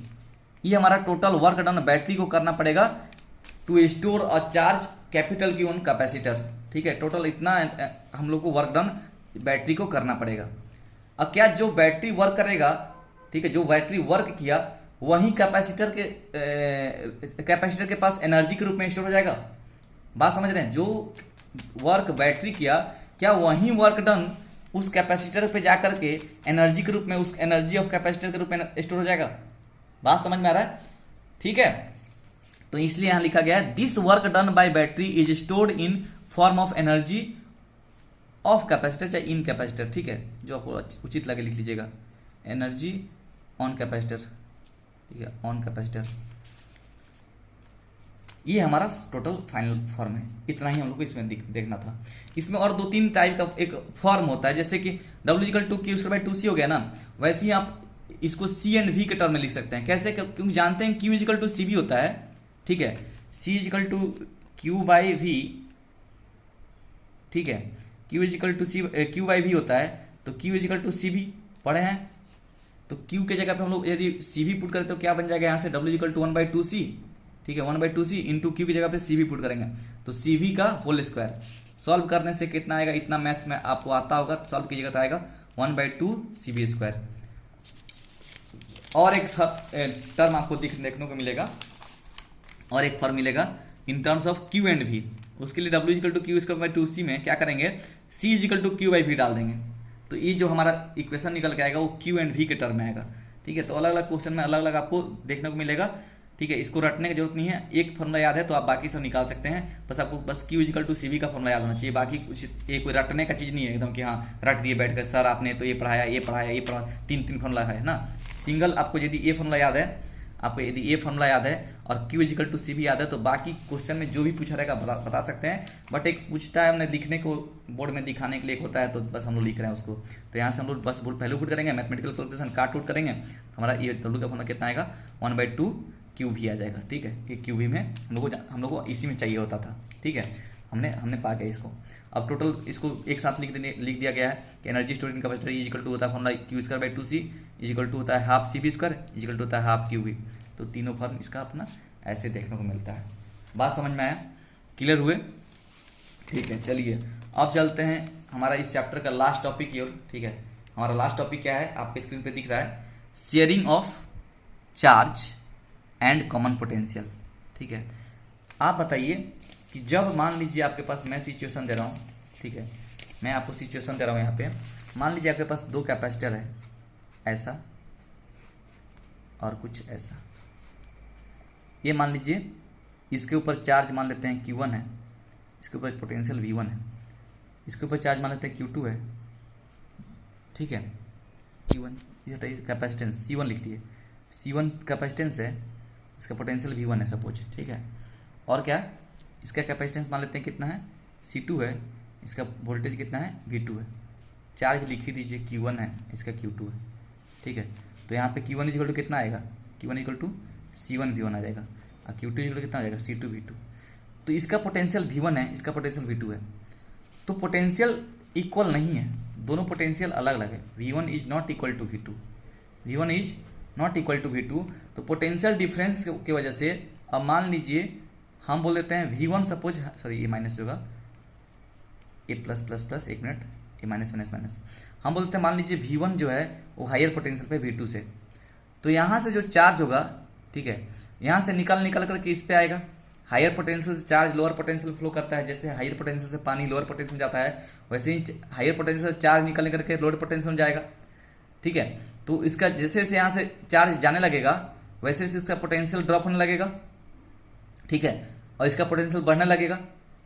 ये हमारा टोटल वर्क डन बैटरी को करना पड़ेगा to store a charge capital Q on capacitor, ठीक है। टोटल इतना हम लोग को वर्क डन बैटरी को करना पड़ेगा। अब क्या जो बैटरी वर्क करेगा, ठीक है, जो बैटरी वर्क किया वही कैपेसिटर के पास एनर्जी के रूप में स्टोर हो जाएगा। बात समझ रहे हैं, जो वर्क बैटरी किया, क्या वही वर्क डन उस कैपेसिटर पे जाकर के एनर्जी के रूप में, उस एनर्जी ऑफ कैपेसिटर के रूप में स्टोर हो जाएगा। बात समझ में आ रहा है, ठीक है। तो इसलिए यहां लिखा गया है this work done by battery is stored in form of energy of capacitor चाहे इन कैपेसिटर, ठीक है, जो आपको उचित लगे लिख लीजिएगा, एनर्जी ऑन कैपेसिटर, ठीक है, ऑन कैपेसिटर। ये हमारा टोटल फाइनल फॉर्म है। इतना ही हम लोग को इसमें देखना था। इसमें और 2-3 टाइप का एक फॉर्म होता है, जैसे कि W equal to Q square by 2 C हो गया ना, वैसे ही आप इसको सी एंड वी के टर्म में लिख सकते हैं। कैसे, क्योंकि जानते हैं क्यू इक्वल टू सी भी होता है, ठीक है, C equal to Q by V, ठीक है, Q equal to C, Q by V होता है, तो क्यू इक्वल टू सी भी पढ़े हैं। तो क्यू के जगह पे हम लोग यदि सी भी पुट करें तो क्या बन जाएगा, यहाँ से डब्ल्यू इक्वल टू 1 बाई 2 सी, ठीक है, 1 बाई 2 सी इंटू क्यू की जगह पे सी भी पुट करेंगे, तो सी वी का होल स्क्वायर। सॉल्व करने से कितना आएगा, इतना मैथ्स में आपको आता होगा, सॉल्व कीजिएगा तो आएगा 1 बाई 2 सी बी स्क्वायर। और एक टर्म आपको देखने को मिलेगा, और एक फॉर्म मिलेगा in terms of Q and V. उसके लिए W equal to Q square by 2 C में क्या करेंगे, C equal to Q by V डाल देंगे। तो ये जो हमारा इक्वेशन निकल के आएगा वो क्यू एंड वी के टर्म में आएगा, ठीक है। तो अलग अलग क्वेश्चन में अलग अलग आपको देखने को मिलेगा, ठीक है। इसको रटने की जरूरत नहीं है, एक फॉर्मूला याद है तो आप बाकी सब निकाल सकते हैं। बस आपको बस Q equal to C V का फॉर्मूला याद होना चाहिए, बाकी कुछ ये कोई रटने का चीज़ नहीं है एकदम कि हाँ रट दिए बैठ कर, सर आपने तो ये पढ़ाया ये पढ़ाया ये पढ़ा, 3 फॉर्मूला है ना। सिंगल आपको यदि ये फॉर्मूला याद है, आपको यदि ये फॉर्मूला याद है और क्यू इक्वल टू सी भी याद है, तो बाकी क्वेश्चन में जो भी पूछा रहेगा बता सकते हैं। बट एक पूछता है हमने लिखने को, बोर्ड में दिखाने के लिए एक होता है, तो बस हम लोग लिख रहे हैं उसको। तो यहाँ से हम लोग बस वैल्यू पुट करेंगे, मैथमेटिकल कैलकुलेशन काट उट करेंगे, हमारा ये डब्ल्यू का फॉर्मूला कितना आएगा, 1 बाई 2 क्यू भी आ जाएगा, ठीक है। ये क्यू भी में हम लोग को इसी में चाहिए होता था, ठीक है। हमने पा गया इसको। अब टोटल इसको एक साथ लिख दिया गया है कि energy storage in capacitor is equal to होता है formula Q square by 2 C is equal to होता है half C B square is equal to होता है हाफ क्यू वी। तो तीनों फॉर्म इसका अपना ऐसे देखने को मिलता है। बात समझ में आया, क्लियर हुए, ठीक है। चलिए अब चलते हैं हमारा इस चैप्टर का लास्ट टॉपिक की ओर, ठीक है। हमारा लास्ट टॉपिक क्या है, आपके स्क्रीन पे दिख रहा है, sharing of charge and common potential, ठीक है। आप बताइए कि जब मान लीजिए आपके पास, मैं सिचुएशन दे रहा हूँ, ठीक है, मैं आपको सिचुएशन दे रहा हूँ यहाँ पे। मान लीजिए आपके पास 2 कैपेसिटर है, ऐसा और कुछ ऐसा। ये मान लीजिए इसके ऊपर चार्ज मान लेते हैं Q1 है, इसके ऊपर पोटेंशियल V1 है, इसके ऊपर चार्ज मान लेते हैं Q2 है, ठीक है। Q1 ये कैपेसिटेंस C1 लिख लिए, C1 कैपेसिटेंस है, इसका पोटेंशियल V1 है सपोज, ठीक है। और क्या, इसका कैपेसिटेंस मान लेते हैं कितना है, C2 है, इसका वोल्टेज कितना है, V2 है। चार्ज लिख ही दीजिए, Q1 है, इसका Q2 है, ठीक है। तो यहाँ पे Q1 इक्वल टू कितना आएगा, Q1 equal to C1 V1 आ जाएगा, और Q2 इक्वल टू कितना आ जाएगा, C2 V2। तो इसका पोटेंशियल V1 है, इसका पोटेंशियल V2 है, तो पोटेंशियल इक्वल नहीं है, दोनों पोटेंशियल अलग अलग है। V1 is not equal to V2, V1 is not equal to V2, तो पोटेंशियल डिफरेंस की वजह से अब मान लीजिए हम बोल देते हैं V1 सपोज, सॉरी ये माइनस होगा, ए प्लस प्लस प्लस, एक मिनट, ए माइनस माइनस माइनस, हम बोलते हैं मान लीजिए V1 जो है वो हायर पोटेंशियल पे V2 से, तो यहाँ से जो चार्ज होगा, ठीक है, यहाँ से निकल करके इस पे आएगा। हायर पोटेंशियल से चार्ज लोअर पोटेंशियल फ्लो करता है, जैसे हायर पोटेंशियल से पानी लोअर पोटेंशियल में जाता है, वैसे ही हायर पोटेंशियल से चार्ज निकल करके लोअर पोटेंशियल में जाएगा, ठीक है। तो इसका जैसे जैसे यहाँ से चार्ज जाने लगेगा वैसे वैसे इसका पोटेंशियल ड्रॉप होने लगेगा, ठीक है, और इसका पोटेंशियल बढ़ने लगेगा।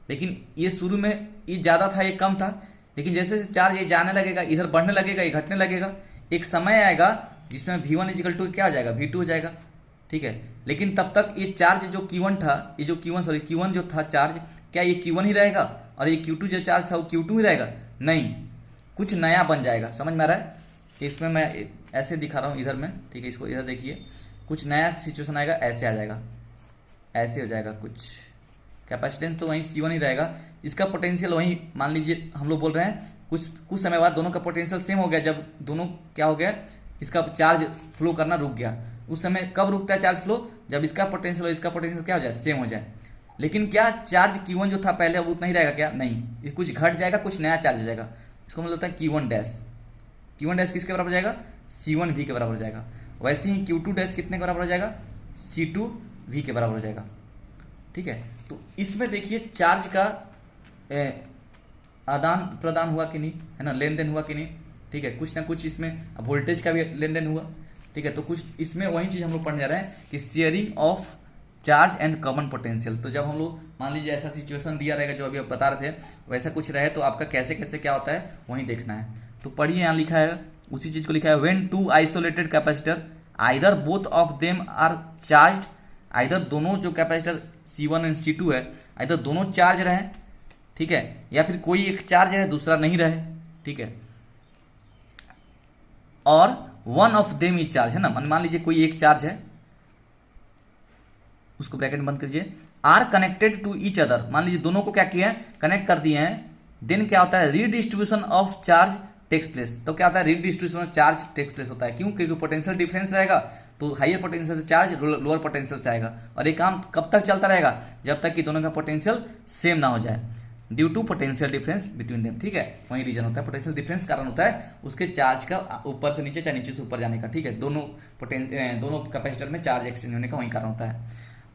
लेकिन ये शुरू में ये ज़्यादा था, ये कम था, लेकिन जैसे जैसे चार्ज ये जाने लगेगा, इधर बढ़ने लगेगा, ये घटने लगेगा, एक समय आएगा जिसमें V1 इजिकल टू क्या हो जाएगा, V2 हो जाएगा, ठीक है। लेकिन तब तक ये चार्ज जो Q1 था, ये जो Q1 जो था चार्ज, क्या ये Q1 ही रहेगा और ये Q2 जो चार्ज था वो Q2 ही रहेगा? नहीं, कुछ नया बन जाएगा। समझ में आ रहा है? इसमें मैं ऐसे दिखा रहा हूँ इधर में, ठीक है, इसको इधर देखिए, कुछ नया सिचुएशन आएगा, ऐसे आ जाएगा, ऐसे हो जाएगा कुछ। कैपेसिटेंस तो वहीं C1 ही रहेगा, इसका पोटेंशियल वहीं, मान लीजिए हम लोग बोल रहे हैं कुछ समय बाद दोनों का पोटेंशियल सेम हो गया, जब दोनों क्या हो गया, इसका चार्ज फ्लो करना रुक गया। उस समय कब रुकता है चार्ज फ्लो? जब इसका पोटेंशियल और इसका पोटेंशियल क्या हो जाए, सेम हो जाए। लेकिन क्या चार्ज Q1 जो था पहले अब उतना ही रहेगा क्या? नहीं, ये कुछ घट जाएगा, कुछ नया चार्ज हो जाएगा। इसको मतलब होता है Q1 डैश। Q1 डैश किसके बराबर हो जाएगा? C1V के बराबर हो जाएगा। वैसे ही Q2 डैश कितने के बराबर हो जाएगा? C2V के बराबर हो जाएगा, ठीक है। तो इसमें देखिए चार्ज का आदान प्रदान हुआ कि नहीं, है ना, लेन देन हुआ कि नहीं, ठीक है। कुछ ना कुछ इसमें वोल्टेज का भी लेन देन हुआ, ठीक है। तो कुछ इसमें वही चीज़ हम लोग पढ़ने जा रहे हैं कि sharing of charge and common potential. तो जब हम लोग मान लीजिए ऐसा सिचुएशन दिया रहेगा जो अभी आप बता रहे थे, वैसा कुछ रहे तो आपका कैसे कैसे क्या होता है वहीं देखना है। तो पढ़िए, यहाँ लिखा है, उसी चीज़ को लिखा है, when two isolated capacitor either both of them are charge, either दोनों जो कैपेसिटर C1 एंड C2 है, आइदर दोनों चार्ज रहे, ठीक है, या फिर कोई एक चार्ज है दूसरा नहीं रहे, ठीक है, और one of them is charge, है ना, मान लीजिए कोई एक चार्ज है, उसको ब्रैकेट में बंद कीजिए, are connected to each other, मान लीजिए दोनों को क्या किया है, कनेक्ट कर दिए हैं, देन क्या होता है, redistribution of charge takes place. तो क्या होता है, redistribution of charge takes place होता है। क्यों? क्योंकि पोटेंशियल डिफरेंस रहेगा, तो हायर पोटेंशियल से चार्ज लोअर पोटेंशियल से आएगा, और ये काम कब तक चलता रहेगा? जब तक कि दोनों का पोटेंशियल सेम ना हो जाए, due to potential difference between them, ठीक है। वही रीजन होता है, पोटेंशियल डिफरेंस कारण होता है उसके चार्ज का ऊपर से नीचे चाहे नीचे से ऊपर जाने का, ठीक है। दोनों कैपेसिटर में चार्ज एक्सचेंज होने का वही कारण होता है।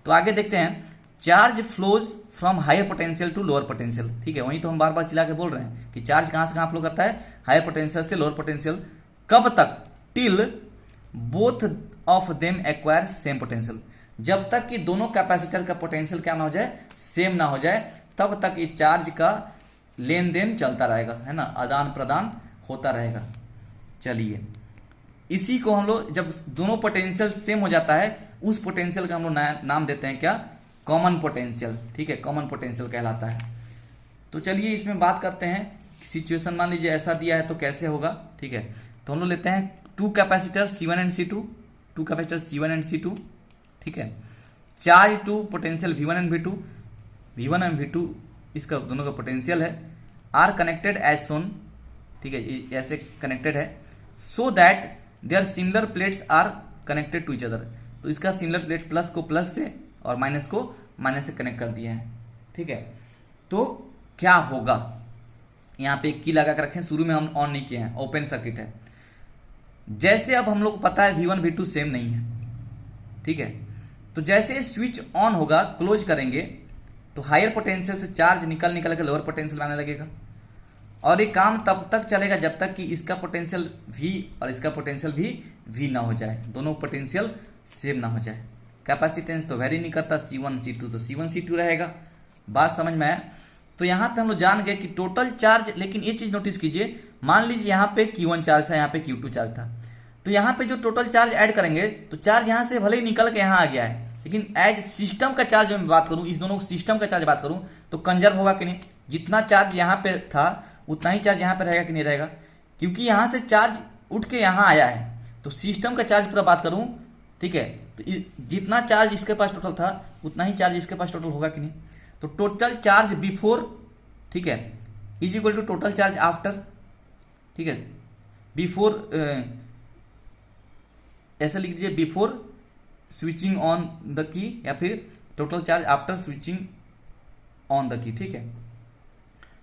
तो आगे देखते हैं, charge flows from higher potential to lower potential, ठीक है। वही तो हम बार बार चिल्ला के बोल रहे हैं कि चार्ज कहाँ से कहाँ फ्लो करता है, हायर पोटेंशियल से लोअर पोटेंशियल। कब तक? Till both of them acquire same potential, जब तक कि दोनों कैपेसिटर का पोटेंशियल क्या ना हो जाए, सेम ना हो जाए, तब तक ये चार्ज का लेन देन चलता रहेगा, है ना, आदान प्रदान होता रहेगा। चलिए, इसी को हम लोग जब दोनों पोटेंशियल सेम हो जाता है, उस पोटेंशियल का हम लोग नाम देते हैं क्या? कॉमन पोटेंशियल, ठीक है, कॉमन पोटेंशियल कहलाता है। तो चलिए इसमें बात करते हैं, सिचुएशन मान लीजिए ऐसा दिया है तो कैसे होगा, ठीक है। तो हम लोग लेते हैं two capacitor C1 and C2, two capacitor C1 and C2, ठीक है, charge to potential V1 and V2, V1 and V2 इसका दोनों का पोटेंशियल है, आर कनेक्टेड एज सोन, ठीक है, ऐसे कनेक्टेड है, so that their similar plates are connected to each other. तो इसका सिमिलर प्लेट प्लस को प्लस से और माइनस को माइनस से कनेक्ट कर दिए हैं, ठीक है। तो क्या होगा, यहाँ पे एक की लगा कर रखें, शुरू में हम ऑन नहीं किए हैं, ओपन सर्किट है। जैसे अब हम लोग को पता है V1 V2 सेम नहीं है, ठीक है, तो जैसे स्विच ऑन होगा, क्लोज करेंगे, तो हायर पोटेंशियल से चार्ज निकल के लोअर पोटेंशियल में आने लगेगा, और ये काम तब तक चलेगा जब तक कि इसका पोटेंशियल V और इसका पोटेंशियल भी V ना हो जाए, दोनों पोटेंशियल सेम ना हो जाए। कैपेसिटेंस तो वेरी नहीं करता, C1 C2 तो C1 C2 रहेगा। बात समझ में आया? तो यहाँ पे हम लोग जान गए कि टोटल चार्ज, लेकिन ये चीज़ नोटिस कीजिए, मान लीजिए यहाँ पे Q1 चार्ज था, यहाँ पे Q2 चार्ज था, तो यहाँ पे जो टोटल चार्ज ऐड करेंगे तो चार्ज यहाँ से भले ही निकल के यहाँ आ गया है, लेकिन एज सिस्टम का चार्ज मैं बात करूँ, इस दोनों सिस्टम का चार्ज बात करूँ, तो कंजर्व होगा कि नहीं? जितना चार्ज यहाँ पे था उतना ही चार्ज यहाँ पे रहेगा कि नहीं रहेगा? क्योंकि यहाँ से चार्ज उठ के यहाँ आया है, तो सिस्टम का चार्ज पूरा बात करूँ, ठीक है, तो जितना चार्ज इसके पास टोटल था उतना ही चार्ज इसके पास टोटल होगा कि नहीं? तो टोटल चार्ज बिफोर, ठीक है, is equal to total charge after, ठीक है, बिफोर ऐसा लिख दीजिए before switching on the key, या फिर total charge after switching on the key, ठीक है।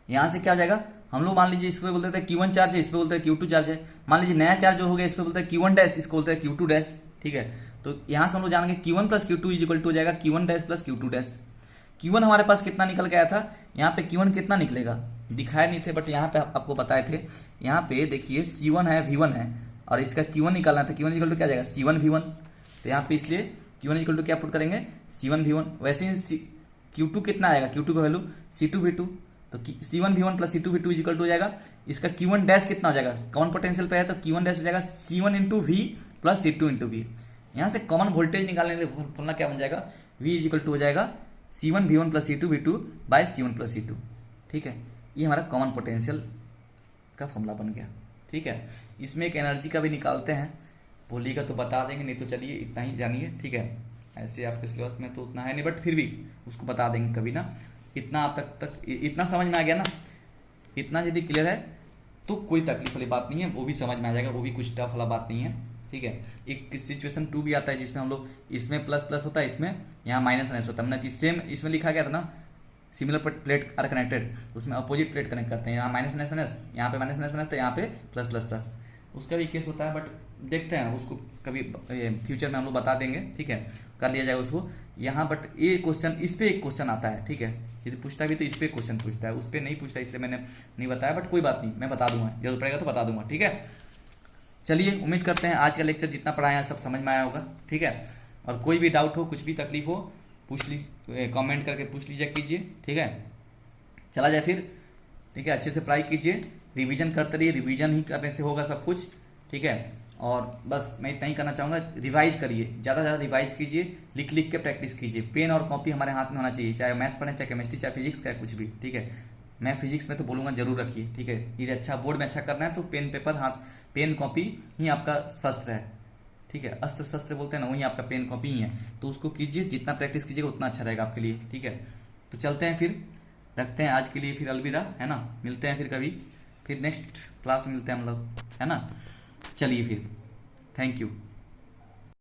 यहाँ से क्या हो जाएगा, हम लोग मान लीजिए इस पे बोलते हैं Q1 चार्ज है, इस पे बोलते हैं Q2 चार्ज है। मान लीजिए नया चार्ज जो हो गया इस पे बोलते हैं Q1 डैश, इसको बोलते हैं Q2 डैश, ठीक है। तो यहाँ से हम लोग जानेंगे Q1 plus Q2 is equal to हो जाएगा Q1 dash plus Q2 dash. Q1 हमारे पास कितना निकल के आया था, यहाँ पे Q1 कितना निकलेगा दिखाए नहीं थे, बट यहाँ पे आपको बताए थे। यहाँ पे देखिए C1 है, V1 है, और इसका Q1 निकालना है, तो Q1 इक्वल टू क्या जाएगा C1 V1। तो यहाँ पे इसलिए Q1 इक्वल टू क्या पुट करेंगे C1 V1। वैसे ही Q2 कितना आएगा, Q2 का वैल्यू C2 V2, तो C1 V1 plus C2 V2 is equal to हो जाएगा। इसका Q1 डैश कितना हो जाएगा, कॉमन पोटेंशियल पे है तो Q1 डैश हो जाएगा C1 into V plus C2 into V। यहाँ से कॉमन वोल्टेज निकालने के लिए फॉर्मूला क्या बन जाएगा, V इज इक्वल टू हो जाएगा C1 V1 plus C2 V2 bye C1 plus C2, ठीक है। ये हमारा कॉमन पोटेंशियल का फॉर्मूला बन गया, ठीक है। इसमें एक एनर्जी का भी निकालते हैं, बोलिएगा तो बता देंगे, नहीं तो चलिए इतना ही जानिए, ठीक है। ऐसे आपके सिलेबस में तो उतना है नहीं, बट फिर भी उसको बता देंगे कभी ना। इतना आप तक इतना समझ में आ गया ना, इतना यदि क्लियर है तो कोई तकलीफ वाली बात नहीं है, वो भी समझ में आ जाएगा, वो भी कुछ टफ वाला बात नहीं है, ठीक है। एक सिचुएशन 2 भी आता है जिसमें हम लोग इसमें प्लस प्लस होता है, इसमें यहाँ माइनस माइनस होता है, मतलब कि सेम इसमें लिखा गया था ना सिमिलर प्लेट आर कनेक्टेड, उसमें अपोजिट प्लेट कनेक्ट करते हैं, यहाँ माइनस माइनस माइनस, यहाँ पे माइनस माइनस माइनस, तो यहाँ पे प्लस प्लस प्लस, उसका भी केस होता है, बट देखते हैं उसको कभी फ्यूचर में हम लोग बता देंगे, ठीक है, कर लिया जाएगा उसको यहाँ। बट ये क्वेश्चन, इस पे एक क्वेश्चन आता है, ठीक है, यदि पूछता भी तो इस पे क्वेश्चन पूछता है, उस पर नहीं पूछता, इसलिए मैंने नहीं बताया, बट कोई बात नहीं, मैं बता दूंगा, जरूरत पड़ेगा तो बता दूंगा, ठीक है। चलिए उम्मीद करते हैं आज का लेक्चर जितना पढ़ाया सब समझ में आया होगा, ठीक है। और कोई भी डाउट हो, कुछ भी तकलीफ हो, पूछ लीजिए, कमेंट करके पूछ लीजिए कीजिए, ठीक है। चला जाए फिर, ठीक है, अच्छे से पढ़ाई कीजिए, रिवीजन करते रहिए, रिवीजन ही करने से होगा सब कुछ, ठीक है। और बस मैं इतना ही करना चाहूँगा, रिवाइज करिए, ज़्यादा से ज़्यादा रिवाइज कीजिए, लिख लिख के प्रैक्टिस कीजिए, पेन और कॉपी हमारे हाथ में होना चाहिए, चाहे मैथ्स पढ़ें, चाहे केमिस्ट्री, चाहे फिजिक्स का कुछ भी, ठीक है। मैं फिजिक्स में तो बोलूँगा जरूर रखिए, ठीक है। ये अच्छा बोर्ड में अच्छा करना है तो पेन पेपर हाथ, पेन कॉपी ही आपका शस्त्र है, ठीक है। अस्त्र शस्त्र बोलते हैं ना, वही आपका पेन कॉपी ही है, तो उसको कीजिए, जितना प्रैक्टिस कीजिएगा उतना अच्छा रहेगा आपके लिए, ठीक है। तो चलते हैं फिर, रखते हैं आज के लिए, फिर अलविदा, है ना, मिलते हैं फिर कभी, फिर नेक्स्ट क्लास में मिलते हैं हम लोग, है ना। चलिए फिर, थैंक यू।